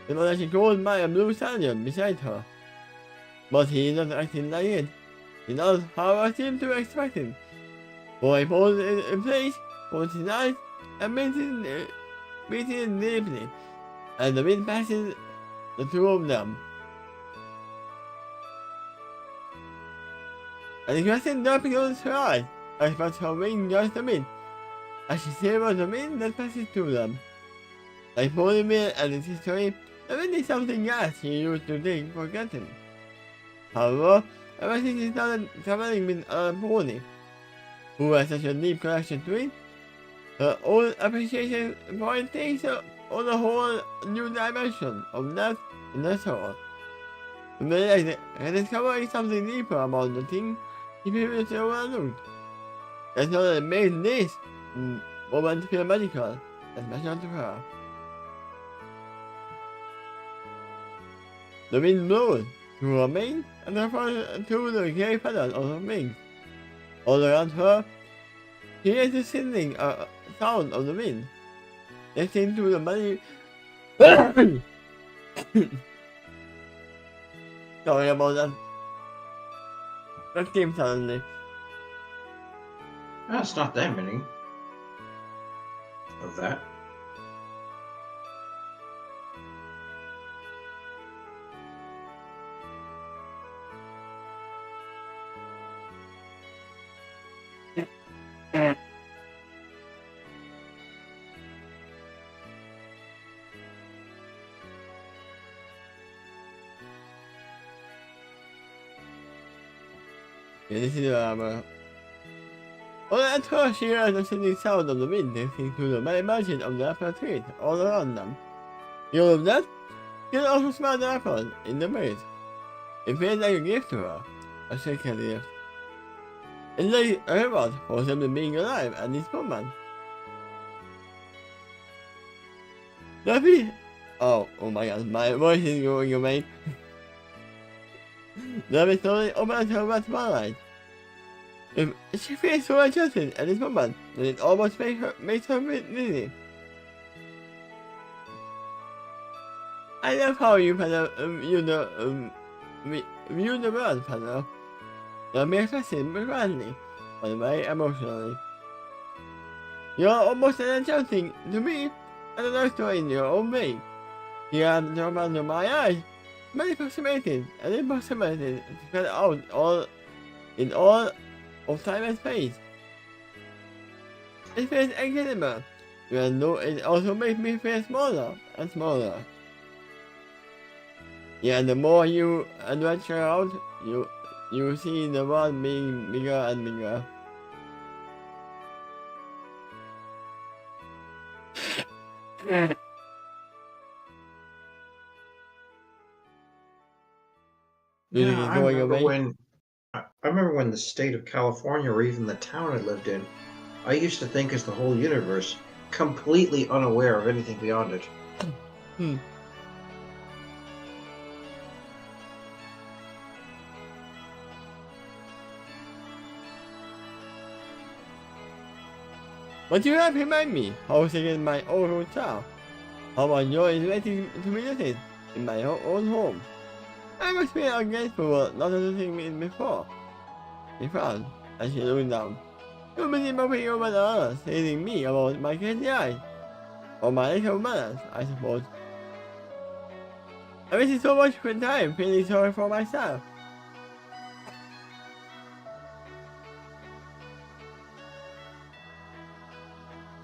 Speaker 2: It was actually called by a blue stallion beside her. But he is not acting like it. He does how I seem to expect it. For he pulls in place, holds his eyes, and breathes deeply, and the wind passes the two of them. And the question dropping on her eyes, I felt her wing just a bit, as she savors the wind that passes through them. Like Polymer and its history, the wind is something else she used to take for granted. However, ever since she started traveling with a pony, who has such a deep connection to it, her own appreciation for it takes her on a whole new dimension of depth in her soul. And realizing and discovering something deeper about the thing she previously overlooked. That's not that made this moment feel magical and special to her. The wind blows through her mane and through the grey feathers of her wings. All around her, she hears the singing sound of the wind, listening to the many... Sorry about that. That came suddenly.
Speaker 1: That's not that many of that.
Speaker 2: Yeah, this is well, at first she heard the singing sound of the wind drifting through the many margins of the apple trees all around them. You know that? She could also smell the apples in the breeze. It felt like a gift to her, a second gift. It's like a reward for simply being alive at this moment. Duffy! Oh my god, my voice is going away. Duffy slowly opened her wet spotlight. She feels so adjusted at this moment that it almost makes her dizzy. I love how you view the world, Panel. You're mere fascinating but grandly, but very emotionally. You're almost an enchanting to me, and a nice story in your own way. You have the under my eyes, many approximated and impossibility to cut out all of time and space. It feels incredible, even though it also makes me feel smaller and smaller. Yeah, the more you adventure out, you see the world being bigger and bigger.
Speaker 1: Yeah, I remember when the state of California, or even the town I lived in, I used to think as the whole universe, completely unaware of anything beyond it.
Speaker 2: But you have reminded me how sick is my old hotel. How my joy is waiting to be visited in my own home. I must be ungrateful not to think me before. She frowned as she looked down. You're busy mopping over the others, teasing me about my crazy eyes. Or my little manners, I suppose. I wasted so much time feeling sorry for myself.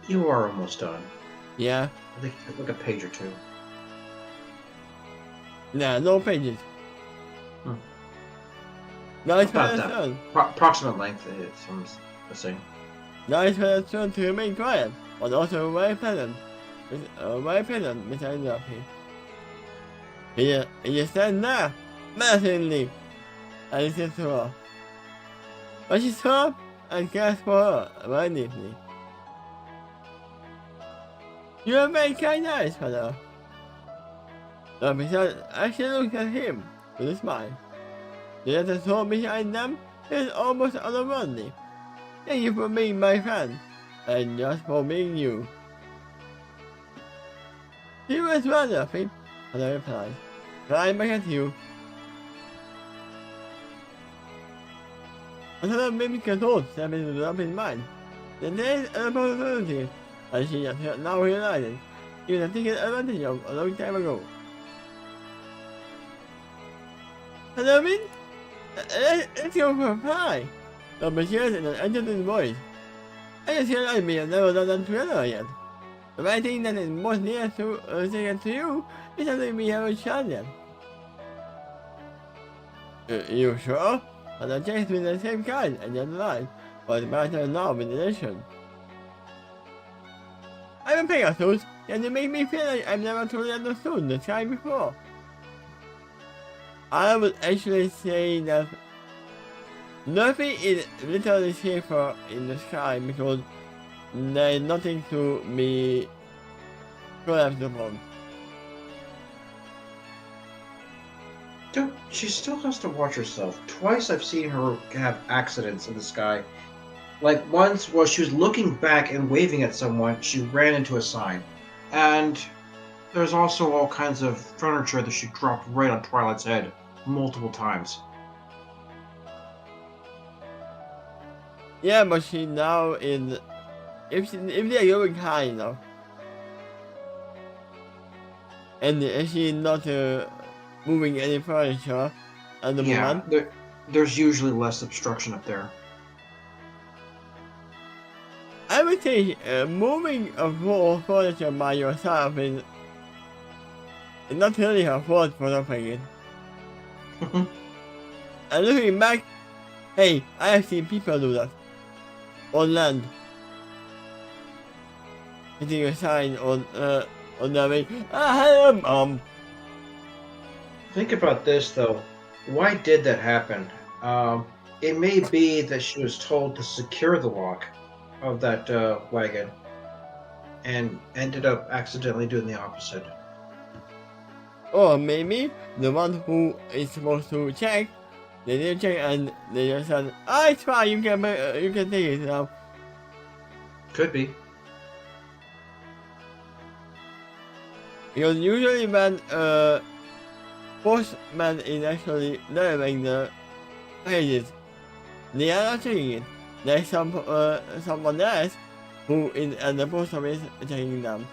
Speaker 1: You are almost done.
Speaker 2: Yeah.
Speaker 1: I think like a page or two.
Speaker 2: Nah, no pages. Now it's my turn.
Speaker 1: Approximate length is I'm saying.
Speaker 2: Now it's my turn to remain quiet, but also very pleasant. Mr. Duffy. He just stands there, menacingly, and listens to her. But she stopped and cares for her very deeply. You have very kind eyes, fellow. Duffy actually looked at him with a smile. The other soul behind them is almost otherworldly. Thank you for being my friend, and just for being you. He was wonderful, and I replied, right back at you. Another mimic thought stepped into Duffy's mind. Then there is a possibility, and she just now realized he was taken advantage of a long time ago. Hello, Min? Let's go for a pie. But she has an Enchanted voice. I just realized me have never done that together yet. But I think that is most near to second to you is something we haven't shared yet. You sure? But the checks with the same kind and just life, but better now with addition. I'm a Pegasus, and you make me feel like I've never truly understood the sky before. I would actually say that nothing is literally safer in the sky because there is nothing to be collapsed upon.
Speaker 1: She still has to watch herself. Twice I've seen her have accidents in the sky. Like once while she was looking back and waving at someone, she ran into a sign. And there's also all kinds of furniture that she dropped right on Twilight's head multiple times.
Speaker 2: Yeah, but she now is... If they're going high enough, and if she's not moving any furniture at the moment...
Speaker 1: there's usually less obstruction up there.
Speaker 2: I would say moving a furniture by yourself is not really her fault for not paying it. And looking back, Hey, I have seen people do that. On land. Hitting a sign on their way. Ah, hello,
Speaker 1: Think about this, though. Why did that happen? It may be that she was told to secure the lock of that wagon and ended up accidentally doing the opposite.
Speaker 2: Or maybe the one who is supposed to check, they didn't check and they just said, "Ah, it's fine, you can take it now."
Speaker 1: Could be.
Speaker 2: Because usually when postman is actually delivering the pages, they are not checking it. There's someone else who is at the post office checking them.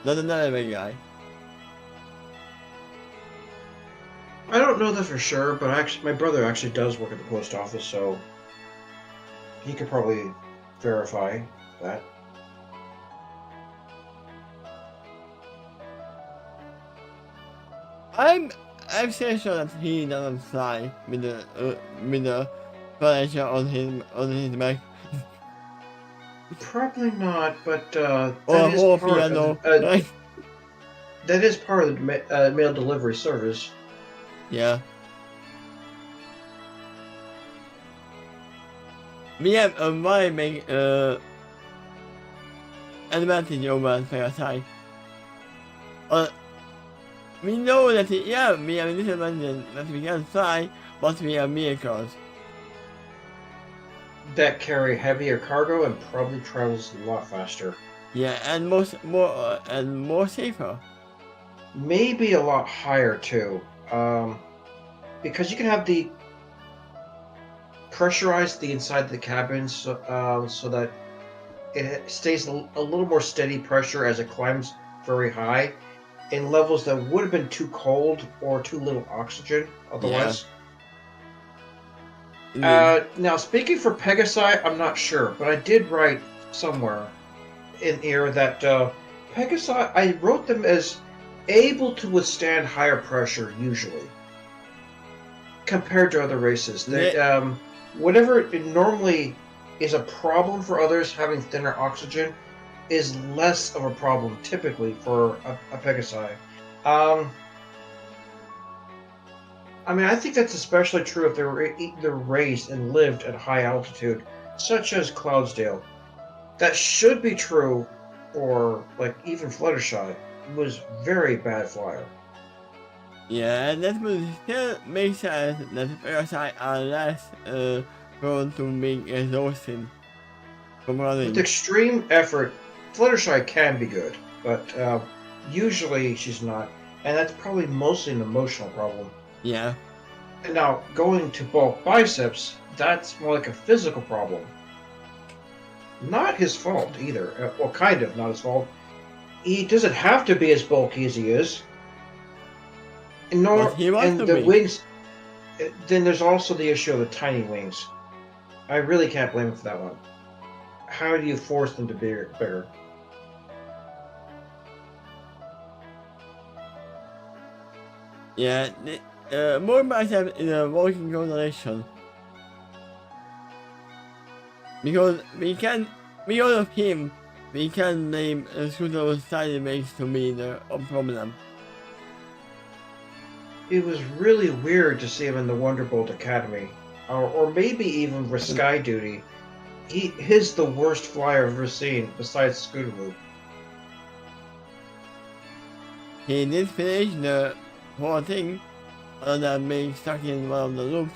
Speaker 2: Not the delivery guy.
Speaker 1: I don't know that for sure, but actually, my brother actually does work at the post office, so he could probably verify that.
Speaker 2: I'm still sure that he doesn't fly with the furniture on his back.
Speaker 1: Probably not, but
Speaker 2: Or a whole piano. Right?
Speaker 1: that is part of the mail delivery service.
Speaker 2: Yeah. We have a very big advantage over Parasite. We know that we have a disadvantage that we can fly, but we have vehicles.
Speaker 1: That carry heavier cargo and probably travels a lot faster.
Speaker 2: Yeah, and more safer.
Speaker 1: Maybe a lot higher too, because you can have the pressurize the inside of the cabin so that it stays a little more steady pressure as it climbs very high in levels that would have been too cold or too little oxygen otherwise.
Speaker 2: Yeah.
Speaker 1: Now, speaking for Pegasi, I'm not sure, but I did write somewhere in here that Pegasi, I wrote them as able to withstand higher pressure usually compared to other races. That whatever it normally is a problem for others, having thinner oxygen is less of a problem typically for a Pegasi. I mean, I think that's especially true if they're raised and lived at high altitude, such as Cloudsdale. That should be true for, like, even Fluttershy, who was very bad flyer.
Speaker 2: Yeah, and that would still make sense that Parasite are less prone to being exhausted from running.
Speaker 1: With extreme effort, Fluttershy can be good, but usually she's not, and that's probably mostly an emotional problem.
Speaker 2: Yeah.
Speaker 1: And now, going to bulk biceps, that's more like a physical problem. Not his fault either. Well, kind of not his fault. He doesn't have to be as bulky as he is.
Speaker 2: But he wants
Speaker 1: and
Speaker 2: to
Speaker 1: the
Speaker 2: be.
Speaker 1: wings. Then there's also the issue of the tiny wings. I really can't blame him for that one. How do you force them to be bigger?
Speaker 2: Yeah, more bicep is a working coordination. Because of him, we can name Scooter's tiny wings to be the problem.
Speaker 1: It was really weird to see him in the Wonderbolt Academy, or maybe even for Sky Duty. He's the worst flyer I've ever seen, besides Scootaloo.
Speaker 2: He did finish the whole thing, other than being stuck in one of the loops.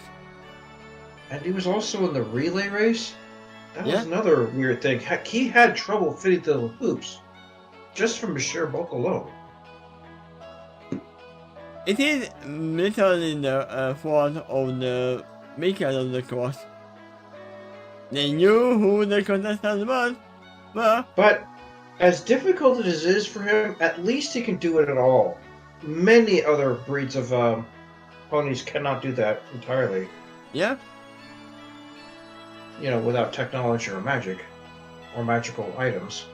Speaker 1: And he was also in the relay race? That
Speaker 2: Yeah.
Speaker 1: was another weird thing. Heck, he had trouble fitting the hoops, just from his sheer bulk alone.
Speaker 2: It is literally the fault of the makers of the course. They knew who the contestants were.
Speaker 1: But as difficult as it is for him, at least he can do it at all. Many other breeds of ponies cannot do that entirely.
Speaker 2: Yeah.
Speaker 1: You know, without technology or magic, or magical items.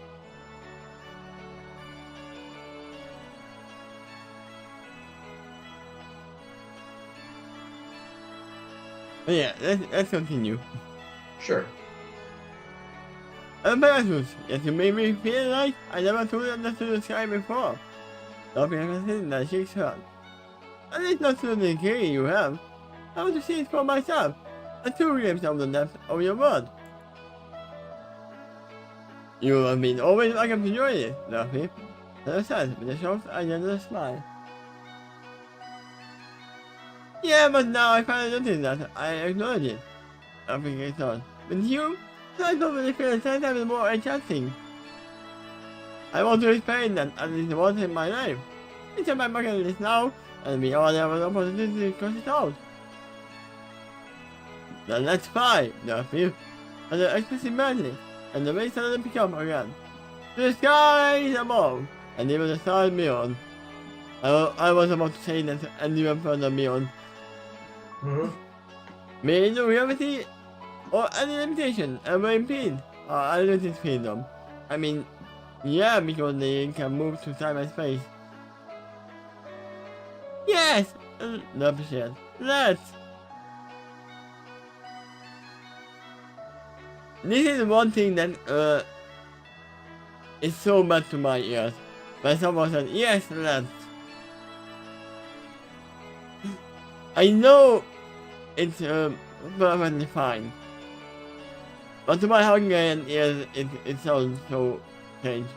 Speaker 2: But yeah, let's continue.
Speaker 1: Sure.
Speaker 2: Pegasus, yes, you made me feel like I never truly understood the sky before. Don't be considered that shakes her. At least not to the degree you have. I want to see it for myself. A true glimpse of the depth of your world. You have been always welcome to join it, Luffy. So said with a soft and gentle smile. Yeah, but now I finally noticed that I acknowledge it. Luffy gets on. With you, I don't really feel sometimes more enchanting. I want to explain that at least once in my life. It's on my bucket list now, and we all have an opportunity to cross it out. Then let's fly, Luffy. And the expressive madly, and the race suddenly pick up again. To the skies above, and even the stars beyond. I was about to say that and even further beyond. May no gravity or any limitation ever impede our unlimited freedom. I mean, yeah, because they can move to time and space. Yes! Luffy said, let's! This is one thing that is so bad to my ears. When someone said, yes, let's. I know it's perfectly fine. But to my Hungarian ears, it sounds so strange.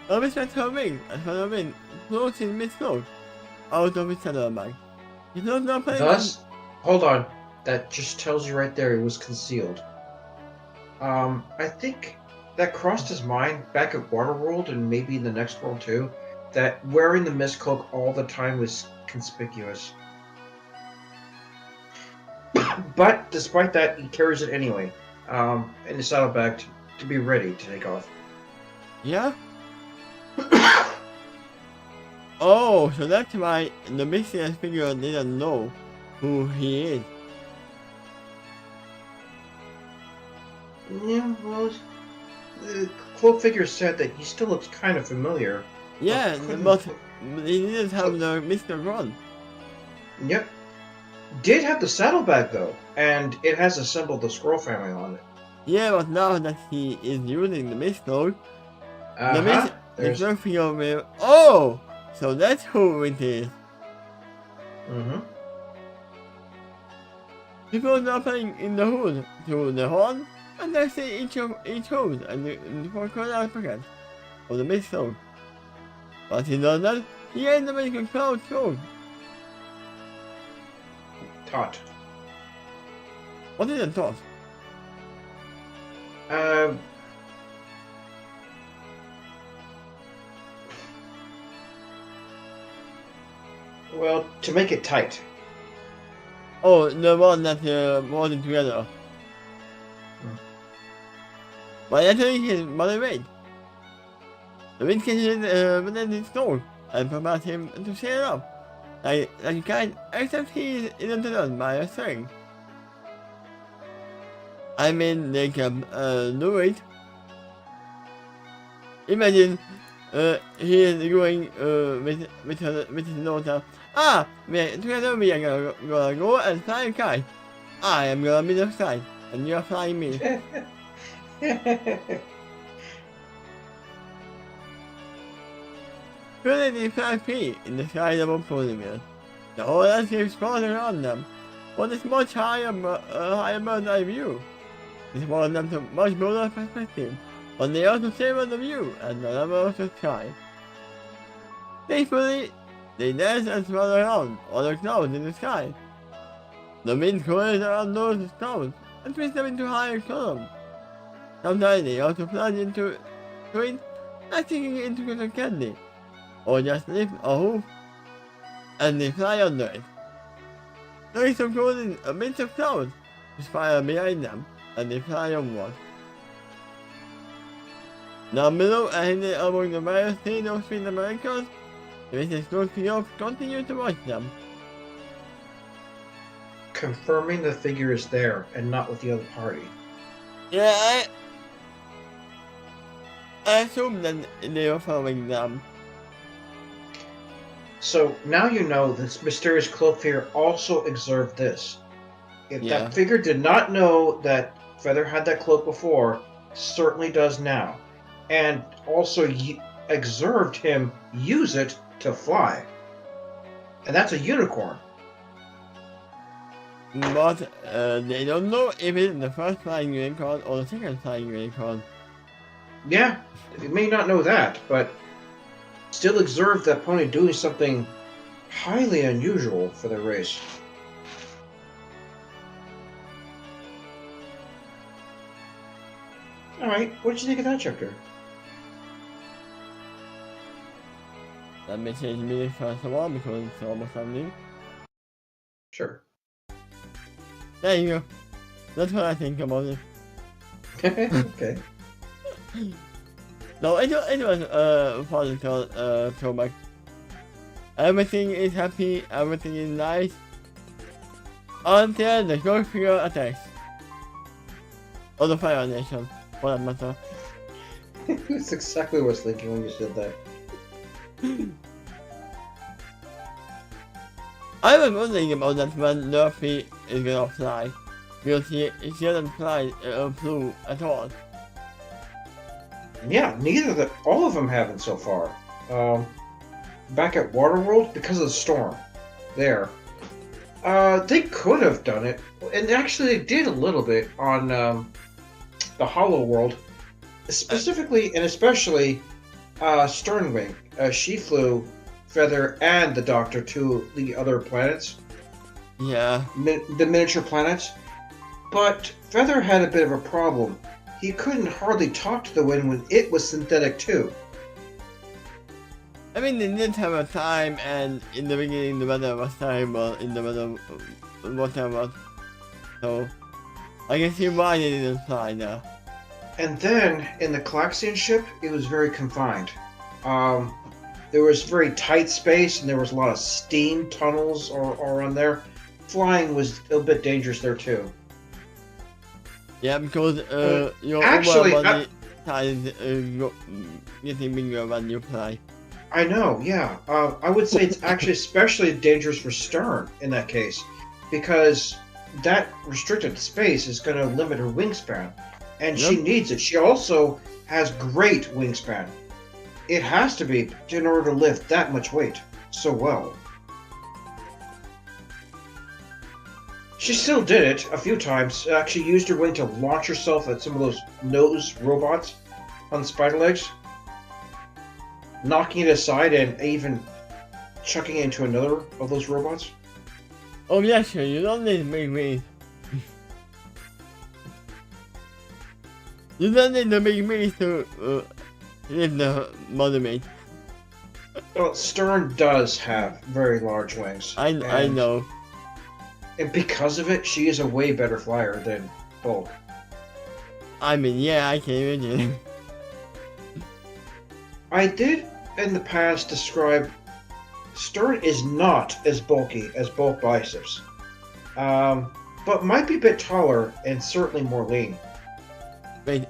Speaker 2: Luffy spread her wings and her wind floats in mid-float out of his saddlebag. He knows no place.
Speaker 1: Thus, hold on. That just tells you right there it was concealed. I think that crossed his mind back at Waterworld and maybe in the next world too, that wearing the mist cloak all the time was conspicuous. But despite that, he carries it anyway, in his saddlebag to be ready to take off.
Speaker 2: Yeah? Oh, so that's why the mysterious figure didn't know who he is.
Speaker 1: Yeah, well, the cloak figure said that he still looks kind of familiar.
Speaker 2: Yeah, but he didn't have the Mr. Ron.
Speaker 1: Yep. Did have the saddlebag though, and it has a symbol of the Squirrel family on it.
Speaker 2: Yeah, but now that he is using the mist cloak, the cloak figure will... Oh! So that's who it is. People are playing in the hood to the horn, and they see each hood and the four corner pocket of the mist cloak. But he knows that he ain't the magical cloud cloak.
Speaker 1: Taught.
Speaker 2: What is it taught?
Speaker 1: Well, to make it tight.
Speaker 2: Oh, the one that molded together. But actually his body weight. The wind catches it within his soul and permits him to sail up. Like you can, except he isn't done by a string. I mean, they can do it. Imagine he is going with his daughter. Together we are gonna go and fly a kite. I am gonna be the kite, and you are flying me. Currently 5 feet in the sky above Polymer. The whole landscape sprawls around them, but it's much higher bird's eye view. This allows them to much broader perspective, but they also savor the view at the level of the sky. Thankfully, they dance and swirl around all the clouds in the sky. The wind coils around those clouds and twists them into higher columns. Sometimes they also plunge into it, like sinking into cotton candy, or just lift a hoof and they fly under it. There is some gold in a midst of clouds to spiral behind them, and they fly onward. Down below and hidden among the various Tino Street Americans, the Mrs. Scorpio continue to watch them.
Speaker 1: Confirming the figure is there and not with the other party.
Speaker 2: Yeah, I assume that they were following them.
Speaker 1: So now you know this mysterious cloak figure also observed this. If
Speaker 2: Yeah.
Speaker 1: that figure did not know that Feather had that cloak before, certainly does now. And also observed him use it to fly. And that's a unicorn.
Speaker 2: But they don't know if it's the first flying unicorn or the second flying unicorn.
Speaker 1: Yeah, you may not know that, but still observed that pony doing something highly unusual for the race. Alright, what did you think of that chapter?
Speaker 2: That may change me first of all because it's almost something.
Speaker 1: Sure.
Speaker 2: There you go. That's what I think about it.
Speaker 1: Okay.
Speaker 2: No, it was fun to throwback. Everything is happy, everything is nice. Until the ghost figure attacks. Or the Fire Nation, for that matter.
Speaker 1: That's exactly what I was thinking when you said that.
Speaker 2: I was wondering about that when Luffy is gonna fly. Because he doesn't flew at all.
Speaker 1: Yeah, all of them haven't so far. Back at Waterworld, because of the storm there, they could have done it, and actually they did a little bit on the Hollow World, specifically and especially Sternwing. She flew Feather and the Doctor to the other planets.
Speaker 2: Yeah.
Speaker 1: The miniature planets. But Feather had a bit of a problem. He couldn't hardly talk to the wind when it was synthetic too.
Speaker 2: I mean, they didn't have a time, and in the beginning the weather was terrible, in the weather, whatever. So, I can see why they didn't fly now.
Speaker 1: And then, in the Calaxian ship, it was very confined. There was very tight space, and there was a lot of steam tunnels around there. Flying was a bit dangerous there too.
Speaker 2: Yeah, because your
Speaker 1: actually,
Speaker 2: overbody size getting bigger when you fly.
Speaker 1: I know, yeah. I would say it's actually especially dangerous for Stern in that case, because that restricted space is going to limit her wingspan, and she needs it. She also has great wingspan. It has to be in order to lift that much weight so well. She still did it a few times. Actually used her wing to launch herself at some of those nose robots on the spider legs, knocking it aside and even chucking it into another of those robots.
Speaker 2: Oh yeah, sure, you don't need big wings. You don't need the big wings to lift the mother mate.
Speaker 1: Well, Stern does have very large wings.
Speaker 2: I know.
Speaker 1: And because of it, she is a way better flyer than Bulk.
Speaker 2: I mean, yeah, I can imagine.
Speaker 1: I did, in the past, describe Stern is not as bulky as Bulk biceps, but might be a bit taller and certainly more lean.
Speaker 2: Wait,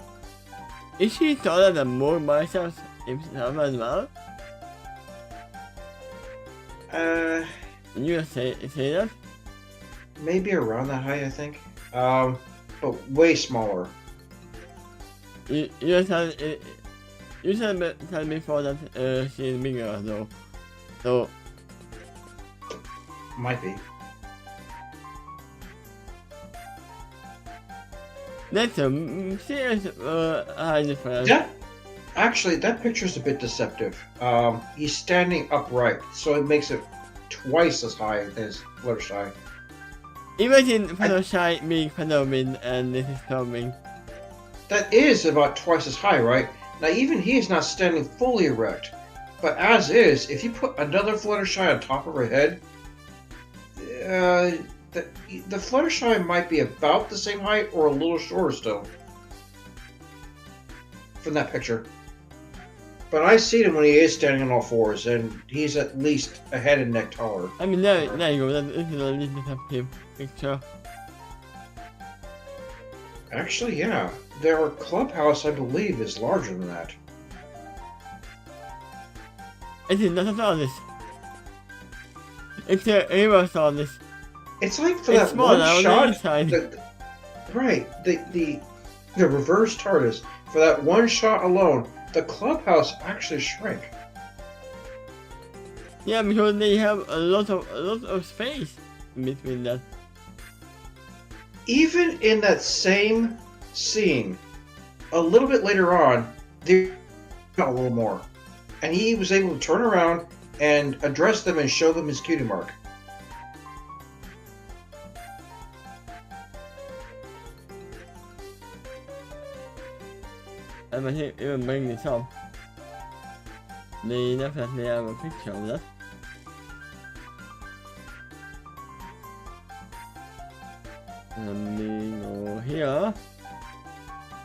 Speaker 2: is she taller than more biceps himself as well? You say that?
Speaker 1: Maybe around that height, I think. But way smaller.
Speaker 2: You said before that she's bigger though. So
Speaker 1: might be.
Speaker 2: That's a serious high difference.
Speaker 1: Yeah. Actually, that picture's a bit deceptive. He's standing upright, so it makes it twice as high as Fluttershy.
Speaker 2: Imagine Fluttershy being Phenomenon and this is coming.
Speaker 1: That is about twice as high, right? Now, even he is not standing fully erect. But as is, if you put another Fluttershy on top of her head, the Fluttershy might be about the same height or a little shorter still. From that picture. But I see him when he is standing on all fours, and he's at least a head and neck taller.
Speaker 2: I mean, there you go. That is a little deceptive picture.
Speaker 1: Actually, yeah. Their clubhouse, I believe, is larger than that.
Speaker 2: It is not a TARDIS. It's a reverse on this.
Speaker 1: It's like for
Speaker 2: It's
Speaker 1: that
Speaker 2: small
Speaker 1: one
Speaker 2: now, on the
Speaker 1: shot.
Speaker 2: inside.
Speaker 1: The reverse TARDIS, for that one shot alone, the clubhouse actually shrank.
Speaker 2: Yeah, because they have a lot of space in between that.
Speaker 1: Even in that same scene, a little bit later on, there got a little more, and he was able to turn around and address them and show them his cutie mark.
Speaker 2: I might even bring this up. They definitely have a picture of that. Let me go here.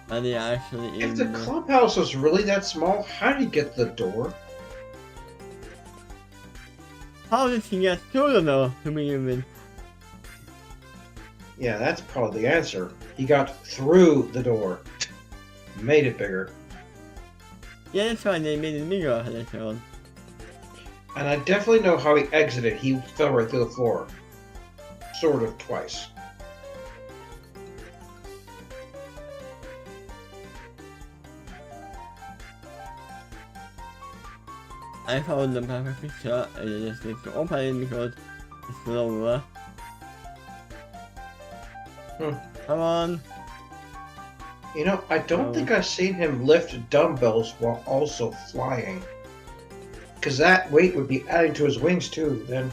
Speaker 2: And they actually
Speaker 1: If the clubhouse was really that small, how did he get to the door?
Speaker 2: How did he get through the door to begin with?
Speaker 1: Yeah, that's probably the answer. He got through the door. Made it bigger.
Speaker 2: Yeah, that's why they made it bigger later on.
Speaker 1: And I definitely know how he exited. He fell right through the floor. Sort of twice.
Speaker 2: I found the perfect picture and I just need to open it because it's lower. Come on.
Speaker 1: You know, I don't think I've seen him lift dumbbells while also flying. Because that weight would be adding to his wings too, then.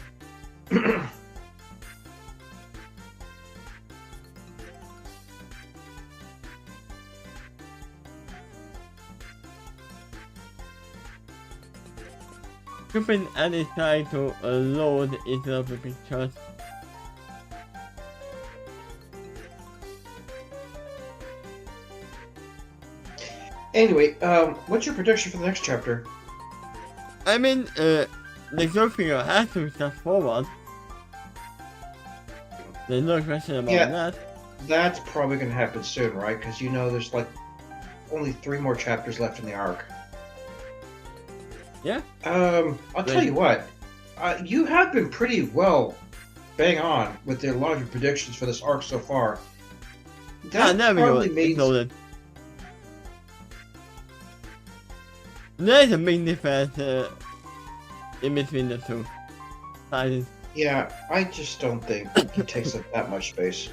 Speaker 2: Stupid and is trying to load into the pictures.
Speaker 1: Anyway, what's your prediction for the next chapter?
Speaker 2: I mean, the girl figure has to step forward. There's no question about that.
Speaker 1: That's probably going to happen soon, right? Because you know there's like only 3 more chapters left in the arc.
Speaker 2: Yeah.
Speaker 1: I'll tell you what. You have been pretty well bang on with a lot of your predictions for this arc so far. That probably means...
Speaker 2: There's a big difference in between the two sizes.
Speaker 1: Yeah, I just don't think he takes up that much space.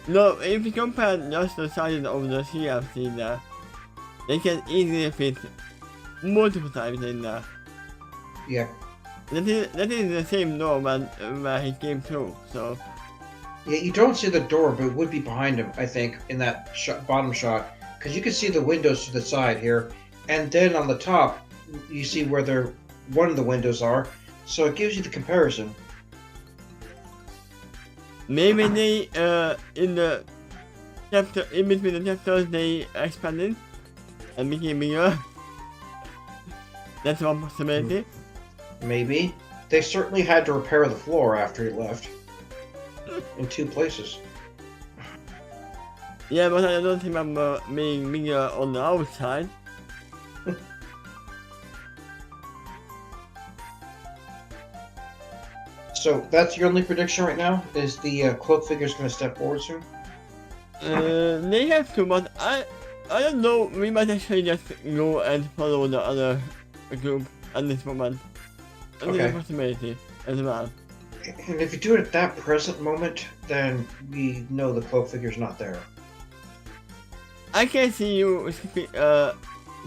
Speaker 2: No, if you compare just the sizes of the CFC there, they can easily fit multiple times in there.
Speaker 1: Yeah.
Speaker 2: That is the same door where he came through, so...
Speaker 1: Yeah, you don't see the door, but it would be behind him, I think, in that bottom shot. Because you can see the windows to the side here, and then on the top, you see where one of the windows are, so it gives you the comparison.
Speaker 2: Maybe they, in the chapter, in between the chapters, they expanded and became bigger. That's one possibility.
Speaker 1: Maybe. They certainly had to repair the floor after he left. In 2 places.
Speaker 2: Yeah, but I don't remember being bigger on the outside.
Speaker 1: So that's your only prediction right now? Is the cloak figure's going to step forward soon?
Speaker 2: They have to, but I don't know. We might actually just go and follow the other group at this moment. And there's a possibility as well.
Speaker 1: And if you do it at that present moment, then we know the cloak figure's not there.
Speaker 2: I can see you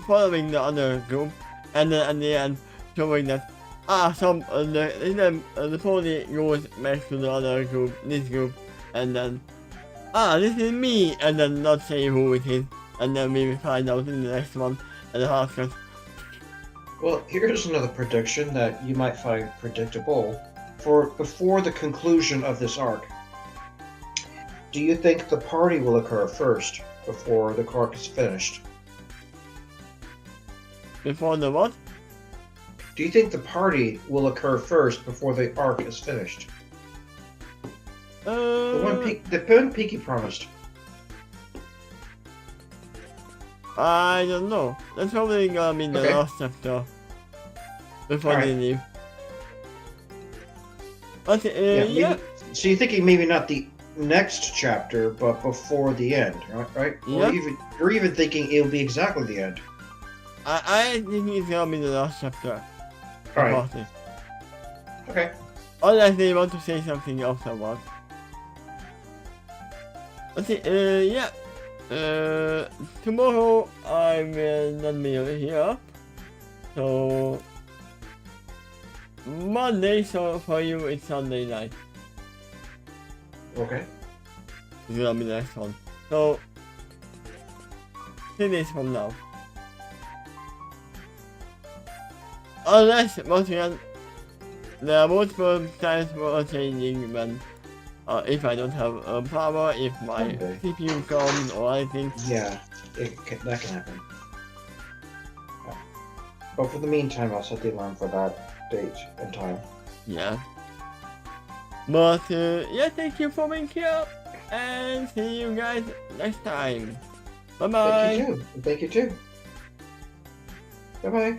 Speaker 2: following the other group, and then at the end showing that the pony goes back to the other group, this group, and then this is me, and then not say who it is, and then we will find out in the next one and ask us.
Speaker 1: Well, here's another prediction that you might find predictable. For before the conclusion of this arc, do you think the party will occur first before the arc is finished?
Speaker 2: Before the what?
Speaker 1: Do you think the party will occur first before the arc is finished? The one Peaky promised.
Speaker 2: I don't know. That's probably gonna be the last chapter before they leave. Okay, yeah.
Speaker 1: So you're thinking maybe not the next chapter, but before the end, right?
Speaker 2: Yeah.
Speaker 1: Or even thinking it'll be exactly the end.
Speaker 2: I think it's gonna be the last chapter.
Speaker 1: Alright. Okay.
Speaker 2: Unless they want to say something else about. Okay, yeah. Tomorrow I will not be here. So Monday, so for you it's Sunday night.
Speaker 1: Okay.
Speaker 2: It's gonna be the next one. So 3 days from now. Unless, once again, there are multiple times for changing when, if I don't have power, if my CPU comes or anything.
Speaker 1: Yeah, that can happen. But for the meantime, I'll set the alarm for that date and time.
Speaker 2: Yeah. But, yeah, thank you for being here, and see you guys next time. Bye bye.
Speaker 1: Thank you too. Bye bye.